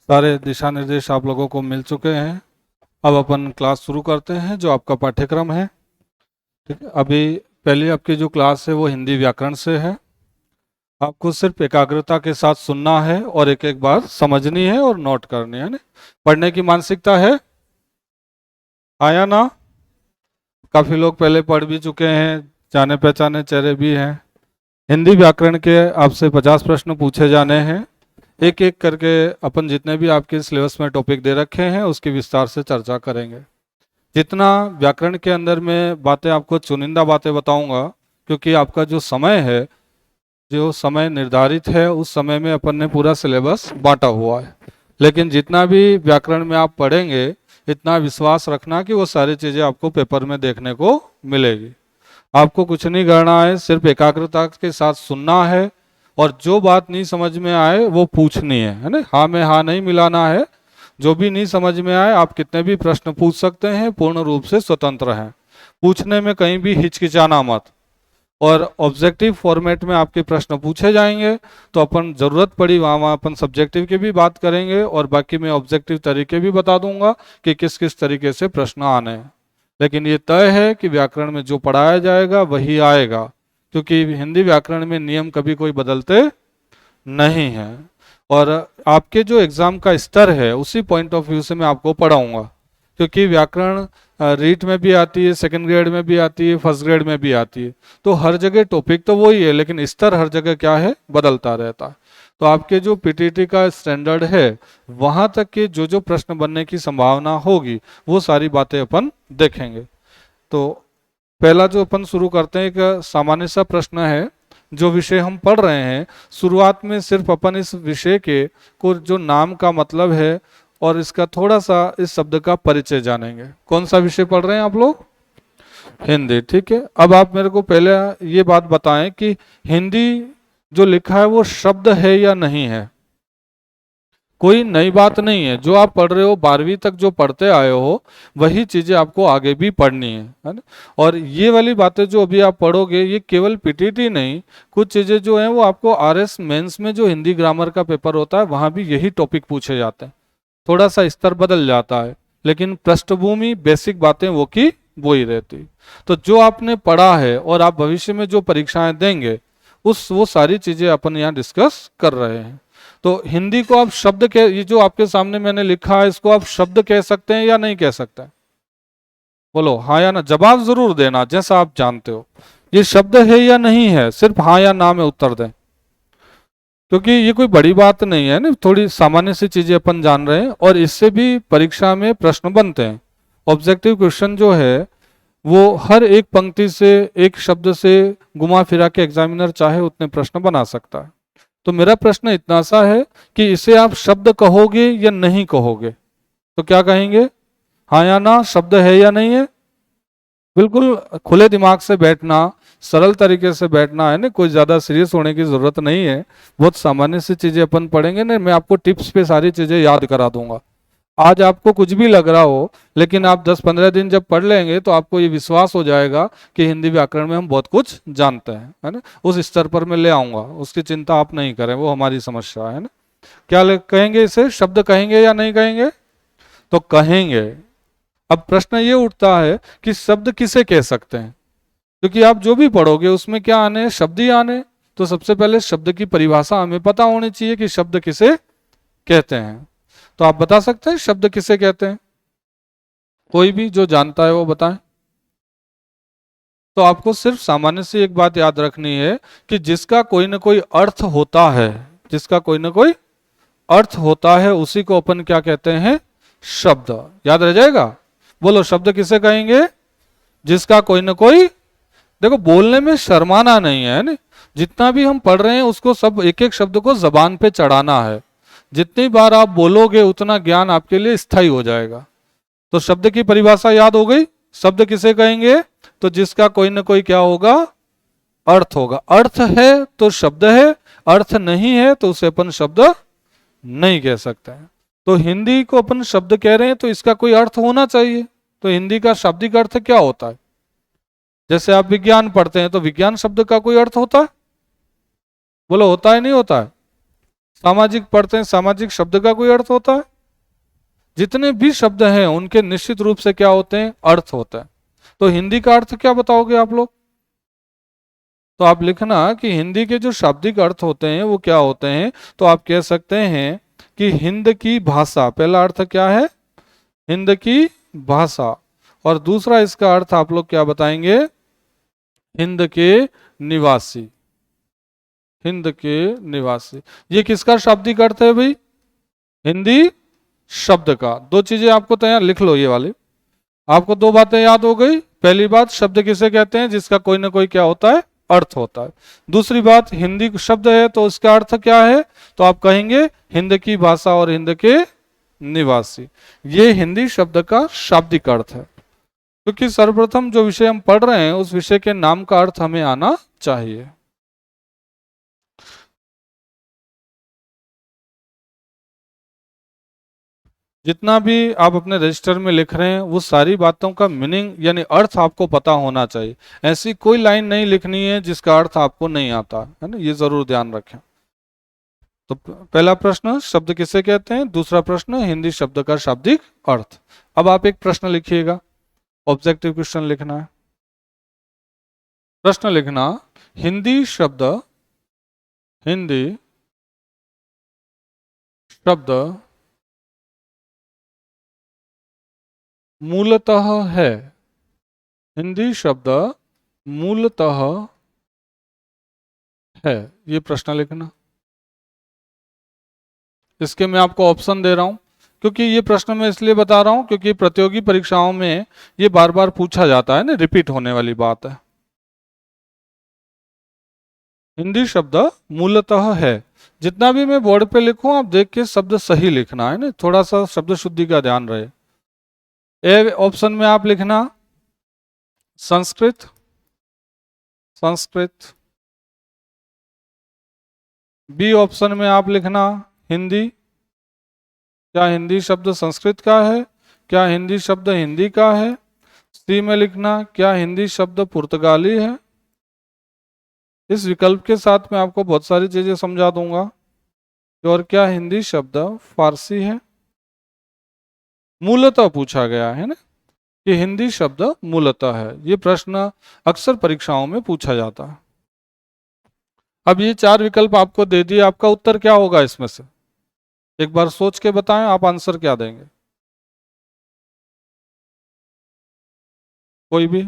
सारे दिशा निर्देश आप लोगों को मिल चुके हैं। अब अपन क्लास शुरू करते हैं जो आपका पाठ्यक्रम है। ठीक है, अभी पहली आपकी जो क्लास है वो हिंदी व्याकरण से है। आपको सिर्फ एकाग्रता के साथ सुनना है और एक एक बात समझनी है और नोट करनी है ना। पढ़ने की मानसिकता है, आया ना? काफी लोग पहले पढ़ भी चुके हैं, जाने पहचाने चेहरे भी हैं। हिंदी व्याकरण के आपसे 50 प्रश्न पूछे जाने हैं। एक एक करके अपन जितने भी आपके सिलेबस में टॉपिक दे रखे हैं उसकी विस्तार से चर्चा करेंगे। जितना व्याकरण के अंदर में बातें आपको चुनिंदा बातें बताऊंगा, क्योंकि आपका जो समय है, जो समय निर्धारित है, उस समय में अपन ने पूरा सिलेबस बांटा हुआ है। लेकिन जितना भी व्याकरण में आप पढ़ेंगे, इतना विश्वास रखना कि वो सारी चीज़ें आपको पेपर में देखने को मिलेगी। आपको कुछ नहीं करना है, सिर्फ एकाग्रता के साथ सुनना है और जो बात नहीं समझ में आए वो पूछनी है ना। हाँ में हाँ नहीं मिलाना है। जो भी नहीं समझ में आए आप कितने भी प्रश्न पूछ सकते हैं, पूर्ण रूप से स्वतंत्र हैं। पूछने में कहीं भी हिचकिचाना मत। और ऑब्जेक्टिव फॉर्मेट में आपके प्रश्न पूछे जाएंगे तो अपन जरूरत पड़ी वहाँ अपन सब्जेक्टिव की भी बात करेंगे और बाकी मैं ऑब्जेक्टिव तरीके भी बता दूंगा कि किस किस तरीके से प्रश्न आने हैं। लेकिन ये तय है कि व्याकरण में जो पढ़ाया जाएगा वही आएगा, क्योंकि हिंदी व्याकरण में नियम कभी कोई बदलते नहीं है। और आपके जो एग्जाम का स्तर है उसी पॉइंट ऑफ व्यू से मैं आपको पढ़ाऊंगा, क्योंकि व्याकरण रीट में भी आती है, सेकंड ग्रेड में भी आती है, फर्स्ट ग्रेड में भी आती है। तो हर जगह टॉपिक तो वही है, लेकिन स्तर हर जगह क्या है, बदलता रहता है। तो आपके जो पीटीटी का स्टैंडर्ड है वहां तक के जो जो प्रश्न बनने की संभावना होगी वो सारी बातें अपन देखेंगे। तो पहला जो अपन शुरू करते हैं, एक सामान्य सा प्रश्न है। जो विषय हम पढ़ रहे हैं, शुरुआत में सिर्फ अपन इस विषय के को जो नाम का मतलब है और इसका थोड़ा सा इस शब्द का परिचय जानेंगे। कौन सा विषय पढ़ रहे हैं आप लोग? हिंदी। ठीक है, अब आप मेरे को पहले ये बात बताएं कि हिंदी जो लिखा है वो शब्द है या नहीं है। कोई नई बात नहीं है, जो आप पढ़ रहे हो 12वीं तक जो पढ़ते आए हो वही चीजें आपको आगे भी पढ़नी है ना। और ये वाली बातें जो अभी आप पढ़ोगे ये केवल पीटीटी नहीं, कुछ चीजें जो हैं वो आपको आरएस मेंस में जो हिंदी ग्रामर का पेपर होता है वहां भी यही टॉपिक पूछे जाते हैं। थोड़ा सा स्तर बदल जाता है, लेकिन पृष्ठभूमि बेसिक बातें वो की वो ही रहती। तो जो आपने पढ़ा है और आप भविष्य में जो परीक्षाएं देंगे उस वो सारी चीजें अपन यहाँ डिस्कस कर रहे हैं। तो हिंदी को आप शब्द कह, ये जो आपके सामने मैंने लिखा है इसको आप शब्द कह सकते हैं या नहीं कह सकते? बोलो हाँ या ना, जवाब जरूर देना जैसा आप जानते हो। ये शब्द है या नहीं है, सिर्फ हाँ या ना में उत्तर दें, क्योंकि ये कोई बड़ी बात नहीं है ना, थोड़ी सामान्य सी चीजें अपन जान रहे हैं और इससे भी परीक्षा में प्रश्न बनते हैं। ऑब्जेक्टिव क्वेश्चन जो है वो हर एक पंक्ति से एक शब्द से घुमा फिरा के एग्जामिनर चाहे उतने प्रश्न बना सकता है। तो मेरा प्रश्न इतना सा है कि इसे आप शब्द कहोगे या नहीं कहोगे? तो क्या कहेंगे, हाँ या ना, शब्द है या नहीं है? बिल्कुल खुले दिमाग से बैठना, सरल तरीके से बैठना है ना, कोई ज़्यादा सीरियस होने की ज़रूरत नहीं है। बहुत सामान्य सी चीज़ें अपन पढ़ेंगे ना, मैं आपको टिप्स पे सारी चीज़ें याद करा दूंगा। आज आपको कुछ भी लग रहा हो, लेकिन आप 10-15 दिन जब पढ़ लेंगे तो आपको ये विश्वास हो जाएगा कि हिंदी व्याकरण में हम बहुत कुछ जानते हैं, है ना। उस स्तर पर मैं ले आऊँगा, उसकी चिंता आप नहीं करें, वो हमारी समस्या है ना। क्या कहेंगे, इसे शब्द कहेंगे या नहीं कहेंगे? तो कहेंगे। अब प्रश्न ये उठता है कि शब्द किसे कह सकते हैं, क्योंकि आप जो भी पढ़ोगे उसमें क्या आने, शब्द ही आने। तो सबसे पहले शब्द की परिभाषा हमें पता होनी चाहिए कि शब्द किसे कहते हैं। तो आप बता सकते हैं शब्द किसे कहते हैं? कोई भी जो जानता है वो बताएं। तो आपको सिर्फ सामान्य सी एक बात याद रखनी है कि जिसका कोई ना कोई अर्थ होता है, जिसका कोई ना कोई अर्थ होता है उसी को अपन क्या कहते हैं, शब्द। याद रह जाएगा। बोलो शब्द किसे कहेंगे? जिसका कोई ना कोई, देखो बोलने में शर्माना नहीं है ना। जितना भी हम पढ़ रहे हैं उसको सब एक एक शब्द को जबान पे चढ़ाना है। जितनी बार आप बोलोगे उतना ज्ञान आपके लिए स्थायी हो जाएगा। तो शब्द की परिभाषा याद हो गई। शब्द किसे कहेंगे? तो जिसका कोई ना कोई क्या होगा, अर्थ होगा। अर्थ है तो शब्द है, अर्थ नहीं है तो उसे अपन शब्द नहीं कह सकते हैं। तो हिंदी को अपन शब्द कह रहे हैं तो इसका कोई अर्थ होना चाहिए। तो हिंदी का शाब्दिक अर्थ क्या होता है? जैसे आप विज्ञान पढ़ते हैं तो विज्ञान शब्द का कोई अर्थ होता है? बोलो होता है नहीं होता है? सामाजिक पढ़ते हैं, सामाजिक शब्द का कोई अर्थ होता है? जितने भी शब्द हैं उनके निश्चित रूप से क्या होते हैं, अर्थ होता है। तो हिंदी का अर्थ क्या बताओगे आप लोग? तो आप लिखना कि हिंदी के जो शाब्दिक अर्थ होते हैं वो क्या होते हैं। तो आप कह सकते हैं कि हिंद की भाषा, पहला अर्थ क्या है, हिंद की भाषा। और दूसरा इसका अर्थ आप लोग क्या बताएंगे, हिंद के निवासी, हिंद के निवासी। ये किसका शाब्दिक अर्थ है भाई, हिंदी शब्द का। दो चीजें आपको तैयार लिख लो, ये वाली आपको दो बातें याद हो गई। पहली बात, शब्द किसे कहते हैं, जिसका कोई ना कोई क्या होता है, अर्थ होता है। दूसरी बात, हिंदी शब्द है तो उसका अर्थ क्या है, तो आप कहेंगे हिंद की भाषा और हिंद के निवासी। ये हिंदी शब्द का शाब्दिक अर्थ है। क्योंकि सर्वप्रथम जो विषय हम पढ़ रहे हैं उस विषय के नाम का अर्थ हमें आना चाहिए। जितना भी आप अपने रजिस्टर में लिख रहे हैं वो सारी बातों का मीनिंग यानी अर्थ आपको पता होना चाहिए। ऐसी कोई लाइन नहीं लिखनी है जिसका अर्थ आपको नहीं आता है ना, ये जरूर ध्यान रखें। तो पहला प्रश्न, शब्द किसे कहते हैं। दूसरा प्रश्न, हिंदी शब्द का शाब्दिक अर्थ। अब आप एक प्रश्न लिखिएगा, ऑब्जेक्टिव क्वेश्चन लिखना है। प्रश्न लिखना, हिंदी शब्द, हिंदी शब्द मूलतः है, हिंदी शब्द मूलतः है, ये प्रश्न लिखना। इसके मैं आपको ऑप्शन दे रहा हूं क्योंकि ये प्रश्न मैं इसलिए बता रहा हूं क्योंकि प्रतियोगी परीक्षाओं में ये बार बार पूछा जाता है ना, रिपीट होने वाली बात है। हिंदी शब्द मूलतः है, जितना भी मैं बोर्ड पे लिखूं आप देख के शब्द सही लिखना है ना, थोड़ा सा शब्द शुद्धि का ध्यान रहे। ए ऑप्शन में आप लिखना संस्कृत, संस्कृत। बी ऑप्शन में आप लिखना हिंदी, क्या हिंदी शब्द संस्कृत का है, क्या हिंदी शब्द हिंदी का है। सी में लिखना क्या हिंदी शब्द पुर्तगाली है। इस विकल्प के साथ मैं आपको बहुत सारी चीजें समझा दूंगा। और क्या हिंदी शब्द फारसी है। मूलतः पूछा गया है ना कि हिंदी शब्द मूलतः है, ये प्रश्न अक्सर परीक्षाओं में पूछा जाता है। अब ये चार विकल्प आपको दे दिए, आपका उत्तर क्या होगा इसमें से, एक बार सोच के बताएं आप आंसर क्या देंगे। कोई भी,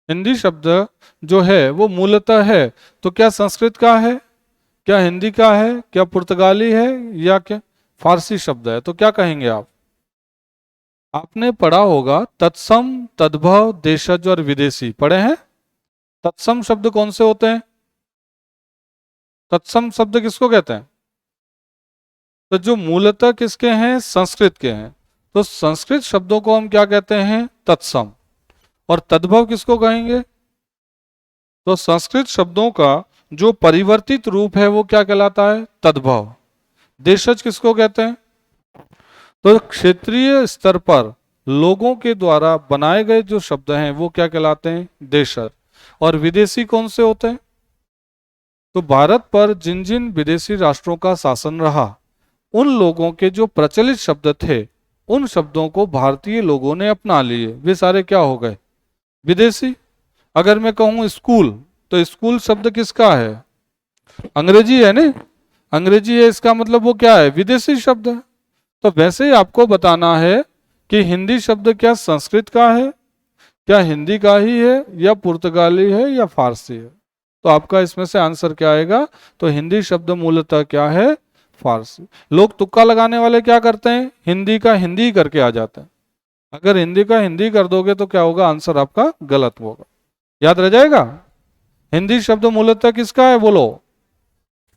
हिंदी शब्द जो है वो मूलतः है, तो क्या संस्कृत का है, क्या हिंदी का है, क्या पुर्तगाली है, या क्या फारसी शब्द है। तो क्या कहेंगे आप, आपने पढ़ा होगा तत्सम, तद्भव, देशज और विदेशी पढ़े हैं। तत्सम शब्द कौन से होते हैं, तत्सम शब्द किसको कहते हैं, तो जो मूलतः किसके हैं, संस्कृत के हैं, तो संस्कृत शब्दों को हम क्या कहते हैं, तत्सम। और तद्भव किसको कहेंगे, तो संस्कृत शब्दों का जो परिवर्तित रूप है वो क्या कहलाता है, तद्भव। देशज किसको कहते हैं, तो क्षेत्रीय स्तर पर लोगों के द्वारा बनाए गए जो शब्द हैं वो क्या कहलाते हैं, देशज। और विदेशी कौन से होते हैं, तो भारत पर जिन जिन विदेशी राष्ट्रों का शासन रहा उन लोगों के जो प्रचलित शब्द थे उन शब्दों को भारतीय लोगों ने अपना लिए, वे सारे क्या हो गए, विदेशी। अगर मैं कहूं स्कूल, तो स्कूल शब्द किसका है, अंग्रेजी है ना, अंग्रेजी है, इसका मतलब वो क्या है, विदेशी शब्द है। तो वैसे ही आपको बताना है कि हिंदी शब्द क्या संस्कृत का है, क्या हिंदी का ही है, या पुर्तगाली है, या फारसी है। तो आपका इसमें से आंसर क्या आएगा, तो हिंदी शब्द मूलतः क्या है, फारसी। लोग तुक्का लगाने वाले क्या करते हैं, हिंदी का हिंदी करके आ जाते हैं। अगर हिंदी का हिंदी कर दोगे तो क्या होगा, आंसर आपका गलत होगा, याद रह जाएगा। हिंदी शब्द मूलतः किसका है, बोलो,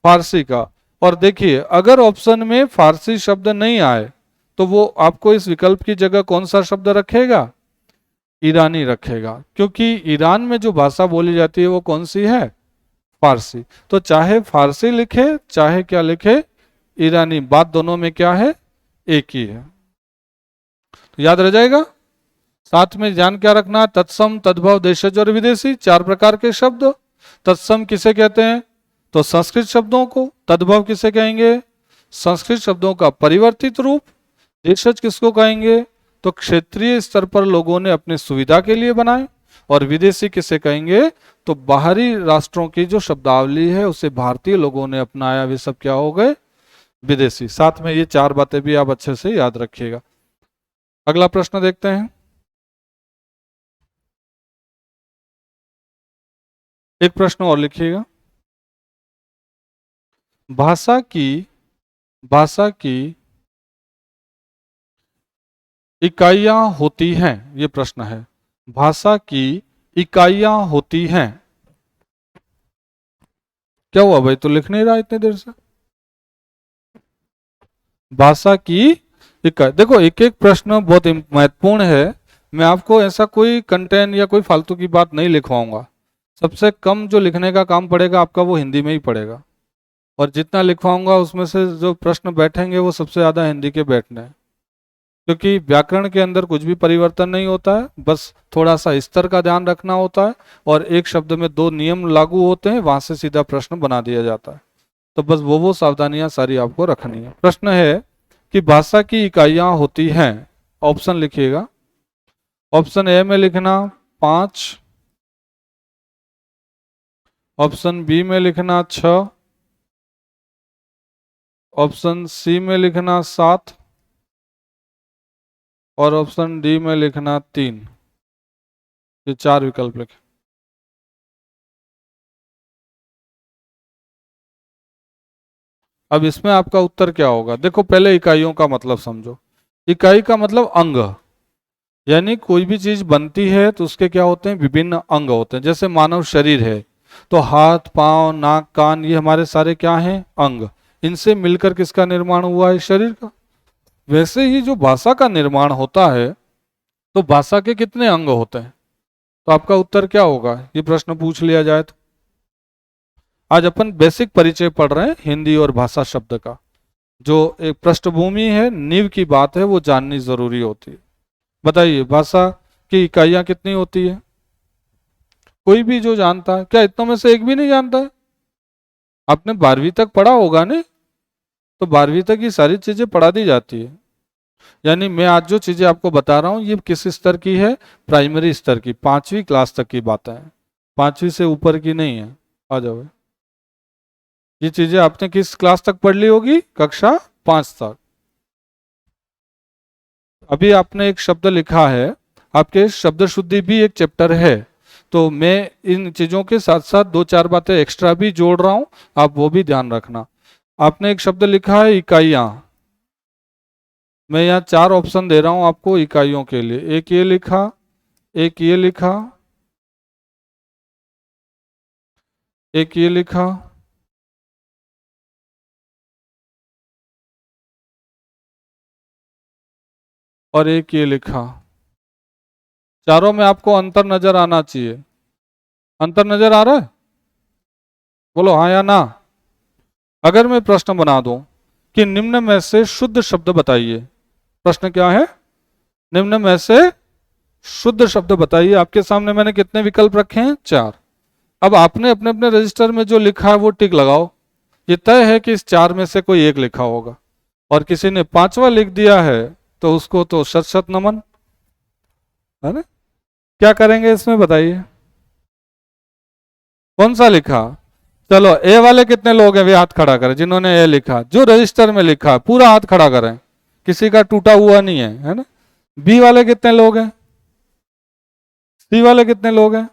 फारसी का। और देखिए अगर ऑप्शन में फारसी शब्द नहीं आए तो वो आपको इस विकल्प की जगह कौन सा शब्द रखेगा, ईरानी रखेगा, क्योंकि ईरान में जो भाषा बोली जाती है वो कौन सी है, फारसी। तो चाहे फारसी लिखे चाहे क्या लिखे, ईरानी, बात दोनों में क्या है, एक ही है। तो याद रह जाएगा। साथ में ध्यान क्या रखना, तत्सम, तद्भव, देशज और विदेशी, चार प्रकार के शब्द। तत्सम किसे कहते हैं, तो संस्कृत शब्दों को तद्भव किसे कहेंगे? संस्कृत शब्दों का परिवर्तित रूप। देशज किसको कहेंगे? तो क्षेत्रीय स्तर पर लोगों ने अपनी सुविधा के लिए बनाए। और विदेशी किसे कहेंगे? तो बाहरी राष्ट्रों की जो शब्दावली है उसे भारतीय लोगों ने अपनाया, वे सब क्या हो गए? विदेशी। साथ में ये चार बातें भी आप अच्छे से याद रखिएगा। अगला प्रश्न देखते हैं। एक प्रश्न और लिखिएगा। भाषा की इकाइयां होती हैं, ये प्रश्न है। भाषा की इकाइयां होती हैं। क्या हुआ भाई, तो लिख नहीं रहा इतनी देर से? भाषा की इकाई, देखो एक एक प्रश्न बहुत महत्वपूर्ण है। मैं आपको ऐसा कोई कंटेंट या कोई फालतू की बात नहीं लिखवाऊंगा। सबसे कम जो लिखने का काम पड़ेगा आपका वो हिंदी में ही पड़ेगा, और जितना लिखवाऊंगा उसमें से जो प्रश्न बैठेंगे वो सबसे ज्यादा हिंदी के बैठने हैं। क्योंकि व्याकरण के अंदर कुछ भी परिवर्तन नहीं होता है, बस थोड़ा सा स्तर का ध्यान रखना होता है, और एक शब्द में दो नियम लागू होते हैं, वहां से सीधा प्रश्न बना दिया जाता है। तो बस वो सावधानियां सारी आपको रखनी है। प्रश्न है कि भाषा की इकाइयां होती हैं। ऑप्शन लिखिएगा। ऑप्शन ए में लिखना 5, ऑप्शन बी में लिखना 6, ऑप्शन सी में लिखना 7, और ऑप्शन डी में लिखना 3। ये चार विकल्प लिखे। अब इसमें आपका उत्तर क्या होगा? देखो पहले इकाइयों का मतलब समझो। इकाई का मतलब अंग, यानी कोई भी चीज बनती है तो उसके क्या होते हैं? विभिन्न अंग होते हैं। जैसे मानव शरीर है तो हाथ, पांव, नाक, कान, ये हमारे सारे क्या हैं? अंग। इनसे मिलकर किसका निर्माण हुआ है? शरीर का। वैसे ही जो भाषा का निर्माण होता है तो भाषा के कितने अंग होते हैं? तो आपका उत्तर क्या होगा, ये प्रश्न पूछ लिया जाए तो? आज अपन बेसिक परिचय पढ़ रहे हैं हिंदी और भाषा शब्द का। जो एक पृष्ठभूमि है, नींव की बात है, वो जाननी जरूरी होती है। बताइए भाषा की इकाइयां कितनी होती है? कोई भी जो जानता है? क्या इतनों में से एक भी नहीं जानता है? आपने 12वीं तक पढ़ा होगा नहीं? तो 12वीं तक ये सारी चीजें पढ़ा दी जाती है। यानी मैं आज जो चीजें आपको बता रहा हूं ये किस स्तर की है? प्राइमरी स्तर की, 5वीं क्लास तक की बातें हैं, 5वीं से ऊपर की नहीं है। आ जाओ। ये चीजें आपने किस क्लास तक पढ़ ली होगी? कक्षा 5 तक। अभी आपने एक शब्द लिखा है, आपके शब्द शुद्धि भी एक चैप्टर है, तो मैं इन चीजों के साथ साथ दो चार बातें एक्स्ट्रा भी जोड़ रहा हूं, आप वो भी ध्यान रखना। आपने एक शब्द लिखा है इकाइयां। मैं यहाँ चार ऑप्शन दे रहा हूं आपको इकाइयों के लिए। एक ये लिखा, एक ये लिखा, एक ये लिखा, और एक ये लिखा। चारों में आपको अंतर नजर आना चाहिए। अंतर नजर आ रहा है? बोलो हाँ या ना। अगर मैं प्रश्न बना दूं कि निम्न में से शुद्ध शब्द बताइए, प्रश्न क्या है? निम्न में से शुद्ध शब्द बताइए। आपके सामने मैंने कितने विकल्प रखे हैं? 4। अब आपने अपने अपने रजिस्टर में जो लिखा है वो टिक लगाओ। ये तय है कि इस 4 में से कोई एक लिखा होगा, और किसी ने 5वां लिख दिया है तो उसको तो शत शत नमन, है ना? क्या करेंगे इसमें बताइए? कौन सा लिखा? चलो ए वाले कितने लोग हैं वे हाथ खड़ा करें, जिन्होंने ए लिखा, जो रजिस्टर में लिखा पूरा हाथ खड़ा करें, किसी का टूटा हुआ नहीं है ना? बी वाले कितने लोग हैं? सी वाले कितने लोग हैं?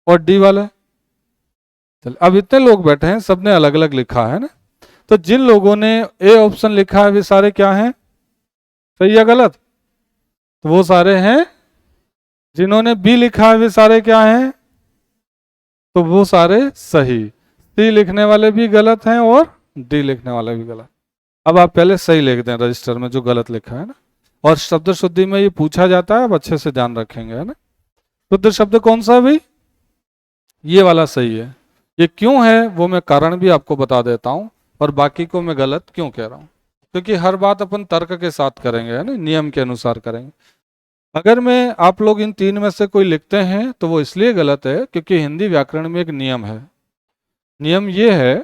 और डी वाले? चल अब इतने लोग बैठे हैं, सबने अलग अलग लिखा है ना? तो जिन लोगों ने ए ऑप्शन लिखा है वे सारे क्या हैं? सही या गलत? तो वो सारे हैं। जिन्होंने बी लिखा है वे सारे क्या हैं? तो वो सारे सही। सी लिखने वाले भी गलत हैं और डी लिखने वाले भी गलत। अब आप पहले सही लिख दें रजिस्टर में जो गलत लिखा है ना। और शब्द शुद्धि में ये पूछा जाता है, अब अच्छे से ध्यान रखेंगे, है ना? शुद्ध शब्द कौन सा है भाई? ये वाला सही है। ये क्यों है वो मैं कारण भी आपको बता देता हूं, और बाकी को मैं गलत क्यों कह रहा हूं। क्योंकि हर बात अपन तर्क के साथ करेंगे, है ना, नियम के अनुसार करेंगे। अगर मैं आप लोग इन 3 में से कोई लिखते हैं तो वो इसलिए गलत है क्योंकि हिंदी व्याकरण में एक नियम है। नियम ये है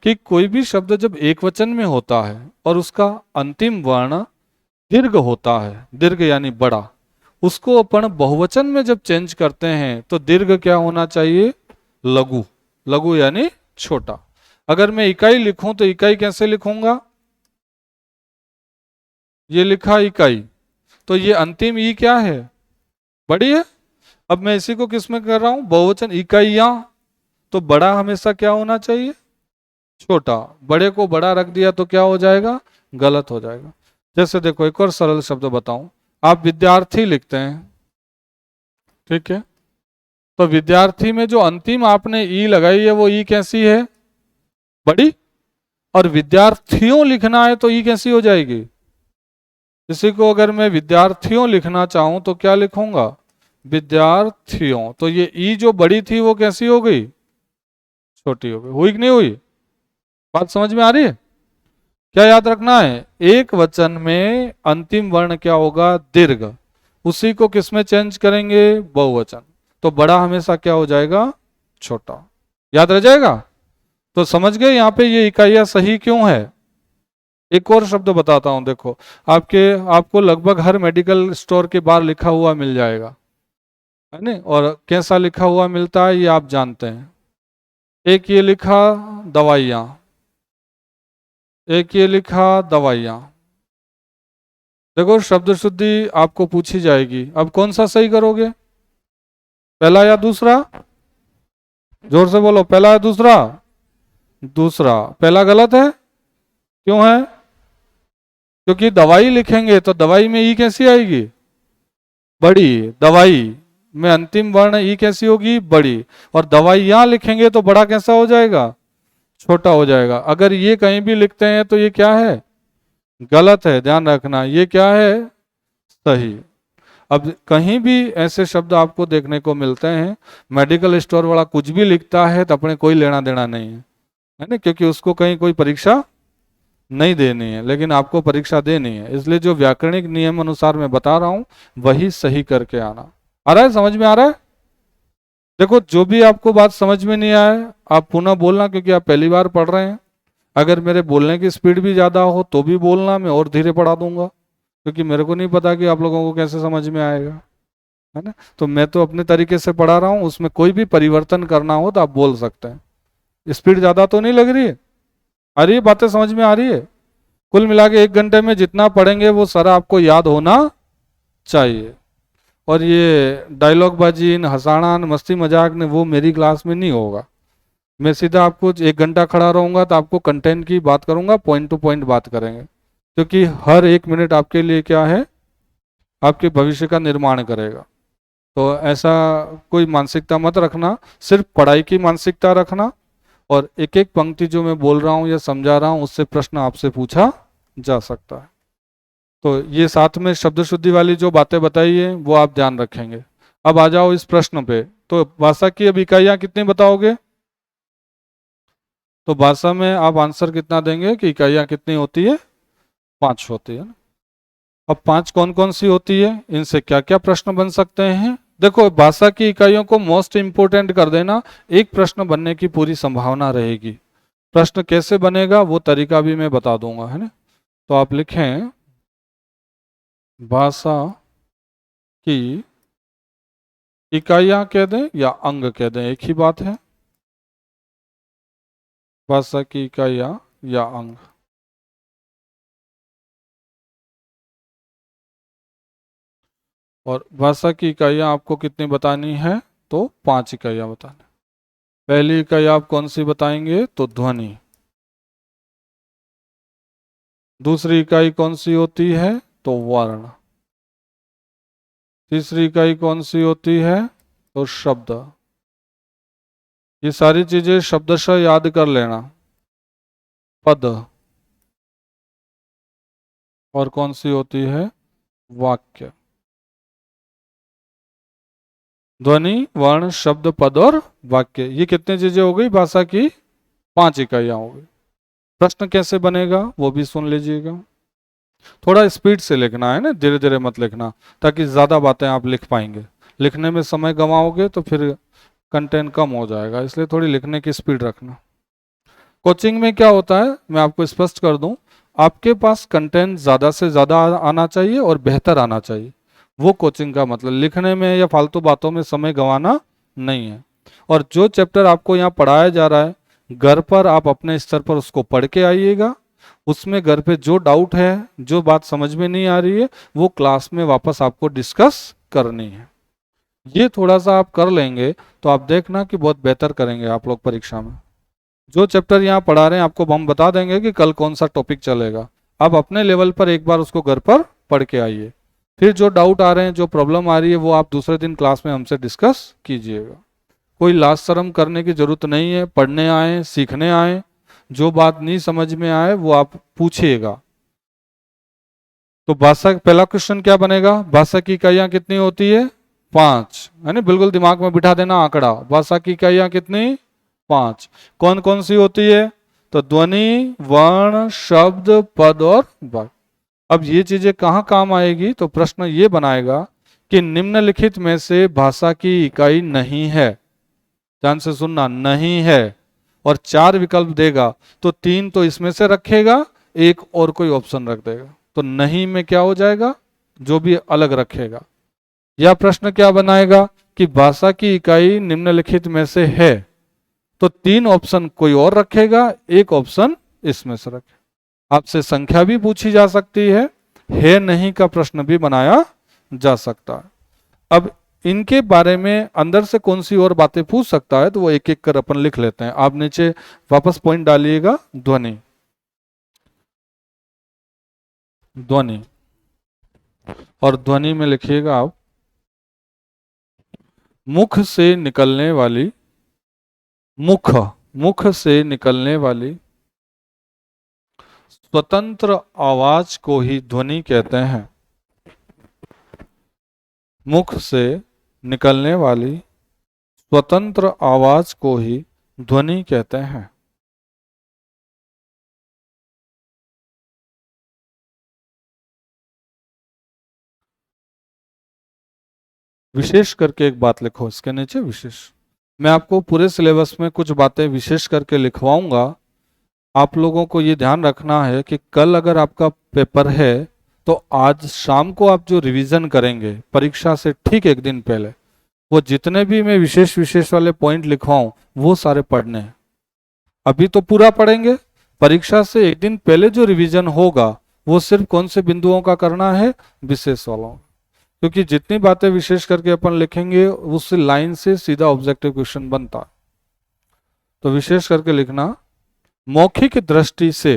कि कोई भी शब्द जब एक वचन में होता है और उसका अंतिम वर्ण दीर्घ होता है, दीर्घ यानी बड़ा, उसको अपन बहुवचन में जब चेंज करते हैं तो दीर्घ क्या होना चाहिए? लघु। लघु यानी छोटा। अगर मैं इकाई लिखूं तो इकाई कैसे लिखूंगा? ये लिखा इकाई, तो ये अंतिम ई क्या है? बड़ी है। अब मैं इसी को किस में कर रहा हूं? बहुवचन, इकाइयां। तो बड़ा हमेशा क्या होना चाहिए? छोटा। बड़े को बड़ा रख दिया तो क्या हो जाएगा? गलत हो जाएगा। जैसे देखो एक और सरल शब्द बताऊं, आप विद्यार्थी लिखते हैं, ठीक है, तो विद्यार्थी में जो अंतिम आपने ई लगाई है वो ई कैसी है? बड़ी। और विद्यार्थियों लिखना है तो ई कैसी हो जाएगी? इसी को अगर मैं विद्यार्थियों लिखना चाहूं तो क्या लिखूंगा? विद्यार्थियों। तो ये ई जो बड़ी थी वो कैसी हो गई? छोटी हो गई। हुई कि नहीं हुई? बात समझ में आ रही है? क्या याद रखना है? एक वचन में अंतिम वर्ण क्या होगा? दीर्घ। उसी को किस में चेंज करेंगे? बहुवचन। तो बड़ा हमेशा क्या हो जाएगा? छोटा। याद रह जाएगा? तो समझ गए यहां पे ये इकाइयां सही क्यों है। एक और शब्द बताता हूं, देखो आपको लगभग हर मेडिकल स्टोर के बाहर लिखा हुआ मिल जाएगा, है ना? और कैसा लिखा हुआ मिलता है ये आप जानते हैं। एक ये लिखा दवाइयाँ, एक ये लिखा दवाइयाँ। देखो शब्द शुद्धि आपको पूछी जाएगी, अब कौन सा सही करोगे? पहला या दूसरा? जोर से बोलो, पहला या दूसरा? दूसरा। पहला गलत है। क्यों है? क्योंकि दवाई लिखेंगे तो दवाई में ई कैसी आएगी? बड़ी। दवाई में अंतिम वर्ण ई कैसी होगी? बड़ी। और दवाई यहां लिखेंगे तो बड़ा कैसा हो जाएगा? छोटा हो जाएगा। अगर ये कहीं भी लिखते हैं तो ये क्या है? गलत है, ध्यान रखना। ये क्या है? सही। अब कहीं भी ऐसे शब्द आपको देखने को मिलते हैं, मेडिकल स्टोर वाला कुछ भी लिखता है तो अपने कोई लेना देना नहीं है ना, क्योंकि उसको कहीं कोई परीक्षा नहीं देनी है, लेकिन आपको परीक्षा देनी है। इसलिए जो व्याकरणिक नियम अनुसार मैं बता रहा हूं वही सही करके आना। आ रहा है? समझ में आ रहा है? देखो जो भी आपको बात समझ में नहीं आए आप पुनः बोलना, क्योंकि आप पहली बार पढ़ रहे हैं। अगर मेरे बोलने की स्पीड भी ज़्यादा हो तो भी बोलना, मैं और धीरे पढ़ा दूंगा, क्योंकि मेरे को नहीं पता कि आप लोगों को कैसे समझ में आएगा, है ना? तो मैं तो अपने तरीके से पढ़ा रहा हूँ, उसमें कोई भी परिवर्तन करना हो तो आप बोल सकते हैं। स्पीड ज़्यादा तो नहीं लग रही है? आ रही है? बातें समझ में आ रही है? कुल मिला के 1 घंटे में जितना पढ़ेंगे वो सारा आपको याद होना चाहिए। और ये डायलॉग बाजी, हंसाना, मस्ती मजाक ने वो मेरी क्लास में नहीं होगा। मैं सीधा आपको 1 घंटा खड़ा रहूंगा तो आपको कंटेंट की बात करूंगा, पॉइंट टू पॉइंट बात करेंगे, क्योंकि हर 1 मिनट आपके लिए क्या है? आपके भविष्य का निर्माण करेगा। तो ऐसा कोई मानसिकता मत रखना, सिर्फ पढ़ाई की मानसिकता रखना। और एक एक पंक्ति जो मैं बोल रहा हूँ या समझा रहा हूँ उससे प्रश्न आपसे पूछा जा सकता है। तो ये साथ में शब्द शुद्धि वाली जो बातें बताई है वो आप ध्यान रखेंगे। अब आ जाओ इस प्रश्न पे। तो भाषा की अब इकाइयां कितनी बताओगे? तो भाषा में आप आंसर कितना देंगे कि इकाइयां कितनी होती है? 5 होती है ना। अब 5 कौन कौन सी होती है, इनसे क्या क्या प्रश्न बन सकते हैं? देखो भाषा की इकाइयों को मोस्ट इंपोर्टेंट कर देना, एक प्रश्न बनने की पूरी संभावना रहेगी। प्रश्न कैसे बनेगा वो तरीका भी मैं बता दूंगा, है ना? तो आप लिखें भाषा की इकाइयां कह दें या अंग कह दें, एक ही बात है। भाषा की इकाइयां या अंग। और भाषा की इकाइयां आपको कितनी बतानी है? तो 5 इकाइयां बतानी। पहली इकाई आप कौन सी बताएंगे? तो ध्वनि। दूसरी इकाई कौन सी होती है? तो वर्ण। तीसरी इकाई कौन सी होती है? तो शब्द। ये सारी चीजें शब्दशः याद कर लेना। पद। और कौन सी होती है? वाक्य। ध्वनि, वर्ण, शब्द, पद और वाक्य, ये कितनी चीजें हो गई? भाषा की 5 इकाइयां हो गई। प्रश्न कैसे बनेगा वो भी सुन लीजिएगा। थोड़ा स्पीड से लिखना है ना, धीरे धीरे मत लिखना, ताकि ज्यादा बातें आप लिख पाएंगे। लिखने में समय गंवाओगे तो फिर कंटेंट कम हो जाएगा, इसलिए थोड़ी लिखने की स्पीड रखना। कोचिंग में क्या होता है, मैं आपको स्पष्ट कर दूं, आपके पास कंटेंट ज़्यादा से ज़्यादा आना चाहिए और बेहतर आना चाहिए। वो कोचिंग का मतलब, लिखने में या फालतू बातों में समय गंवाना नहीं है। और जो चैप्टर आपको यहाँ पढ़ाया जा रहा है, घर पर आप अपने स्तर पर उसको पढ़ के आइएगा। उसमें घर पे जो डाउट है, जो बात समझ में नहीं आ रही है, वो क्लास में वापस आपको डिस्कस करनी है। ये थोड़ा सा आप कर लेंगे तो आप देखना कि बहुत बेहतर करेंगे आप लोग परीक्षा में। जो चैप्टर यहाँ पढ़ा रहे हैं आपको हम बता देंगे कि कल कौन सा टॉपिक चलेगा। आप अपने लेवल पर एक बार उसको घर पर पढ़ के आइए। फिर जो डाउट आ रहे हैं, जो प्रॉब्लम आ रही है, वो आप दूसरे दिन क्लास में हमसे डिस्कस कीजिएगा। कोई लाज शर्म करने की जरूरत नहीं है, पढ़ने आए, सीखने आए। जो बात नहीं समझ में आए वो आप पूछिएगा। तो भाषा, पहला क्वेश्चन क्या बनेगा, भाषा की इकाइयां कितनी होती है, 5, है ना। बिल्कुल दिमाग में बिठा देना आंकड़ा, भाषा की इकाइयां कितनी, 5। कौन कौन सी होती है, तो ध्वनि, वर्ण, शब्द, पद और वाक्य। अब ये चीजें कहाँ काम आएगी, तो प्रश्न ये बनाएगा कि निम्नलिखित में से भाषा की इकाई नहीं है, ध्यान से सुनना, नहीं है, और 4 विकल्प देगा, तो 3 तो इसमें से रखेगा, एक और कोई ऑप्शन रख देगा। तो नहीं में क्या हो जाएगा, जो भी अलग रखेगा। या प्रश्न क्या बनाएगा कि भाषा की इकाई निम्नलिखित में से है, तो 3 ऑप्शन कोई और रखेगा, एक ऑप्शन इसमें से रखेगा। आपसे संख्या भी पूछी जा सकती है नहीं का प्रश्न भी बनाया जा सकता है। अब इनके बारे में अंदर से कौन सी और बातें पूछ सकता है, तो वो एक एक कर अपन लिख लेते हैं। आप नीचे वापस पॉइंट डालिएगा, ध्वनि, ध्वनि, और ध्वनि में लिखिएगा आप मुख से निकलने वाली, मुख, मुख से निकलने वाली स्वतंत्र आवाज को ही ध्वनि कहते हैं। मुख से निकलने वाली स्वतंत्र आवाज को ही ध्वनि कहते हैं। विशेष करके एक बात लिखो इसके नीचे, विशेष। मैं आपको पूरे सिलेबस में कुछ बातें विशेष करके लिखवाऊंगा। आप लोगों को ये ध्यान रखना है कि कल अगर आपका पेपर है, तो आज शाम को आप जो रिवीजन करेंगे परीक्षा से ठीक एक दिन पहले, वो जितने भी मैं विशेष विशेष वाले पॉइंट लिखवाऊं, वो सारे पढ़ने हैं। अभी तो पूरा पढ़ेंगे, परीक्षा से एक दिन पहले जो रिवीजन होगा, वो सिर्फ कौन से बिंदुओं का करना है, विशेष वालों। क्योंकि जितनी बातें विशेष करके अपन लिखेंगे, उस लाइन से सीधा ऑब्जेक्टिव क्वेश्चन बनता है। तो विशेष करके लिखना, मौखिक दृष्टि से,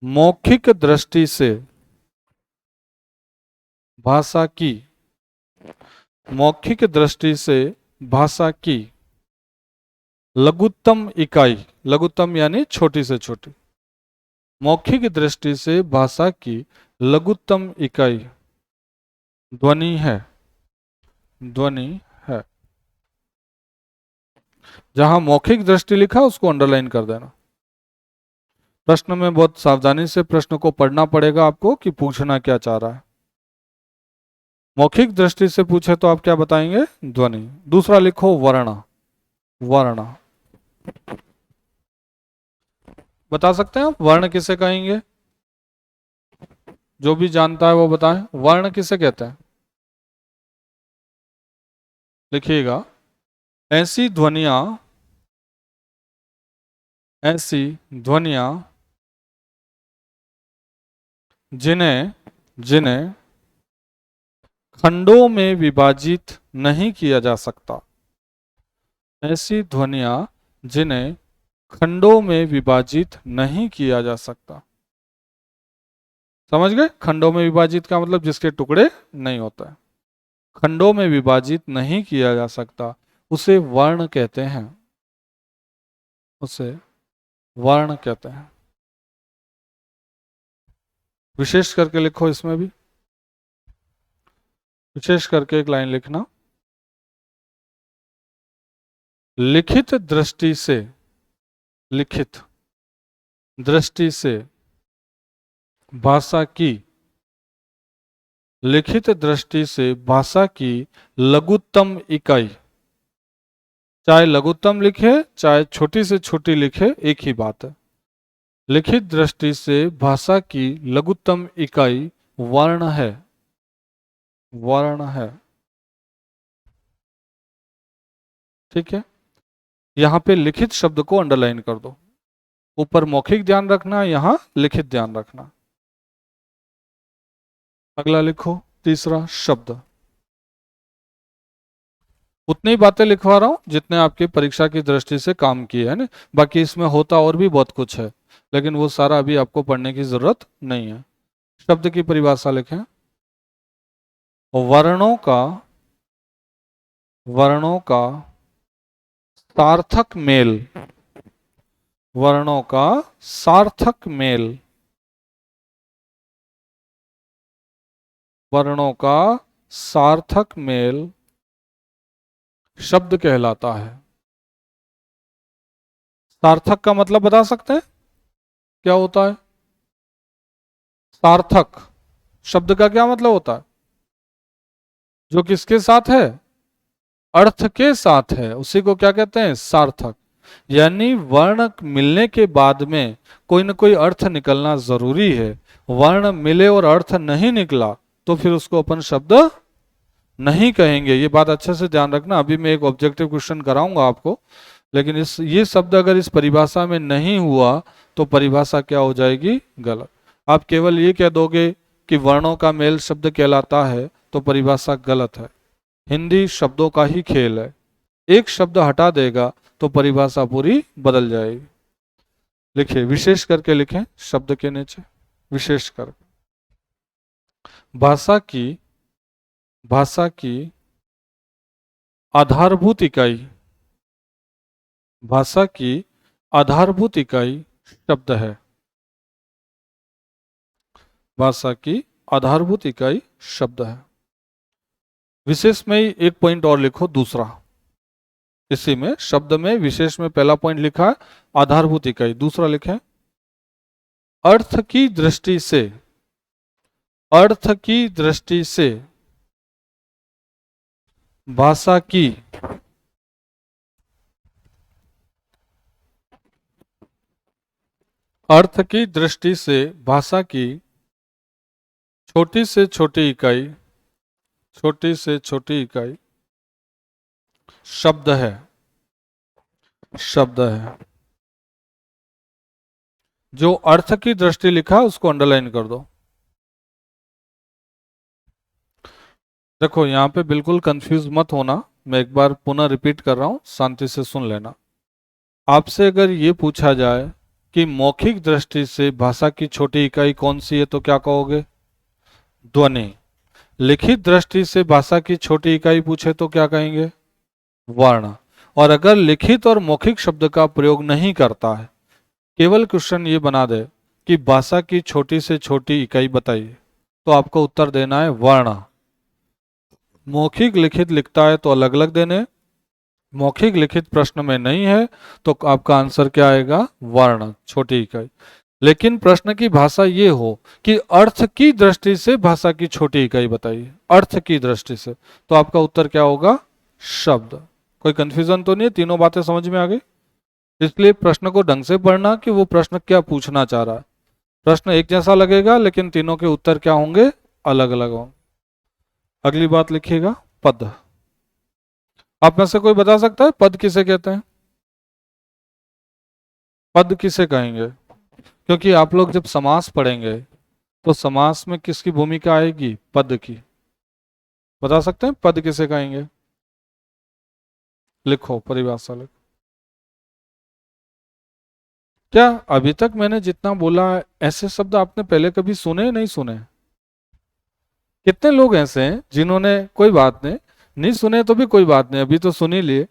मौखिक दृष्टि से भाषा की, मौखिक दृष्टि से भाषा की लघुत्तम इकाई, लघुत्तम यानी छोटी से छोटी, मौखिक दृष्टि से भाषा की लघुत्तम इकाई ध्वनि है, ध्वनि है। जहां मौखिक दृष्टि लिखा उसको अंडरलाइन कर देना। प्रश्न में बहुत सावधानी से प्रश्न को पढ़ना पड़ेगा आपको कि पूछना क्या चाह रहा है। मौखिक दृष्टि से पूछे तो आप क्या बताएंगे, ध्वनि। दूसरा लिखो वर्ण, वर्ण। बता सकते हैं आप वर्ण किसे कहेंगे, जो भी जानता है वो बताएं, वर्ण किसे कहते हैं। लिखिएगा, ऐसी ध्वनियां, ऐसी ध्वनियां जिन्हें, जिन्हें खंडों में विभाजित नहीं किया जा सकता, ऐसी ध्वनियां जिन्हें खंडों में विभाजित नहीं किया जा सकता। समझ गए, खंडों में विभाजित का मतलब जिसके टुकड़े नहीं होता है, खंडों में विभाजित नहीं किया जा सकता, उसे वर्ण कहते हैं, उसे वर्ण कहते हैं। विशेष करके लिखो, इसमें भी विशेष करके एक लाइन लिखना, लिखित दृष्टि से, लिखित दृष्टि से भाषा की, लिखित दृष्टि से भाषा की लघुत्तम इकाई, चाहे लघुत्तम लिखे चाहे छोटी से छोटी लिखे, एक ही बात है। लिखित दृष्टि से भाषा की लघुत्तम इकाई वर्ण है, वर्ण है। ठीक है, यहां पे लिखित शब्द को अंडरलाइन कर दो। ऊपर मौखिक ध्यान रखना, यहां लिखित ध्यान रखना। अगला लिखो, तीसरा शब्द। उतनी बातें लिखवा रहा हूं जितने आपकी परीक्षा की दृष्टि से काम किए है ना। बाकी इसमें होता और भी बहुत कुछ है, लेकिन वो सारा अभी आपको पढ़ने की जरूरत नहीं है। शब्द की परिभाषा लिखें। वर्णों का, वर्णों का सार्थक मेल, वर्णों का सार्थक मेल, वर्णों का सार्थक मेल शब्द कहलाता है। सार्थक का मतलब बता सकते हैं क्या होता है? सार्थक शब्द का क्या मतलब होता है? जो किसके साथ है? अर्थ के साथ है, उसी को क्या कहते हैं? सार्थक। यानी वर्ण मिलने के बाद में कोई ना कोई अर्थ निकलना जरूरी है। वर्ण मिले और अर्थ नहीं निकला तो फिर उसको अपन शब्द नहीं कहेंगे। ये बात अच्छे से ध्यान रखना। अभी मैं एक ऑब्जेक्टिव क्वेश्चन कराऊंगा आपको, लेकिन ये शब्द अगर इस परिभाषा में नहीं हुआ तो परिभाषा क्या हो जाएगी? गलत। आप केवल ये कह दोगे कि वर्णों का मेल शब्द कहलाता है तो परिभाषा गलत है। हिंदी शब्दों का ही खेल है, एक शब्द हटा देगा तो परिभाषा पूरी बदल जाएगी। लिखिए, विशेष करके लिखें शब्द के नीचे, विशेष कर। भाषा की, भाषा की आधारभूत इकाई, भाषा की आधारभूत इकाई शब्द है। भाषा की आधारभूत इकाई शब्द है। विशेष में ही एक पॉइंट और लिखो, दूसरा। इसी में शब्द में विशेष में पहला पॉइंट लिखा है आधारभूत इकाई, दूसरा लिखें अर्थ की दृष्टि से, अर्थ की दृष्टि से भाषा की, अर्थ की दृष्टि से भाषा की छोटी से छोटी इकाई, छोटी से छोटी इकाई शब्द है, शब्द है। जो अर्थ की दृष्टि लिखा उसको अंडरलाइन कर दो। देखो यहां पे बिल्कुल कंफ्यूज मत होना, मैं एक बार पुनः रिपीट कर रहा हूं, शांति से सुन लेना। आपसे अगर ये पूछा जाए कि मौखिक दृष्टि से भाषा की छोटी इकाई कौन सी है तो क्या कहोगे? ध्वनि। लिखित दृष्टि से भाषा की छोटी इकाई पूछे तो क्या कहेंगे? वर्ण। और अगर लिखित और मौखिक शब्द का प्रयोग नहीं करता है, केवल क्वेश्चन ये बना दे कि भाषा की छोटी से छोटी इकाई बताइए, तो आपको उत्तर देना है वर्ण। मौखिक लिखित लिखता है तो अलग अलग देने, मौखिक लिखित प्रश्न में नहीं है तो आपका आंसर क्या आएगा? वर्ण, छोटी इकाई। लेकिन प्रश्न की भाषा ये हो कि अर्थ की दृष्टि से भाषा की छोटी इकाई बताइए, अर्थ की दृष्टि से, तो आपका उत्तर क्या होगा? शब्द। कोई कंफ्यूजन तो नहीं है? तीनों बातें समझ में आ गई? इसलिए प्रश्न को ढंग से पढ़ना कि वो प्रश्न क्या पूछना चाह रहा है। प्रश्न एक जैसा लगेगा लेकिन तीनों के उत्तर क्या होंगे? अलग अलग होंगे। अगली बात लिखिएगा, पद। आप में से कोई बता सकता है पद किसे कहते हैं? पद किसे कहेंगे? क्योंकि आप लोग जब समास पढ़ेंगे तो समास में किसकी भूमिका आएगी? पद की। बता सकते हैं पद किसे कहेंगे? लिखो, परिभाषा लिखो। क्या अभी तक मैंने जितना बोला ऐसे शब्द आपने पहले कभी सुने नहीं सुने? कितने लोग ऐसे हैं जिन्होंने, कोई बात नहीं, नहीं सुने तो भी कोई बात नहीं, अभी तो सुन ही लिए,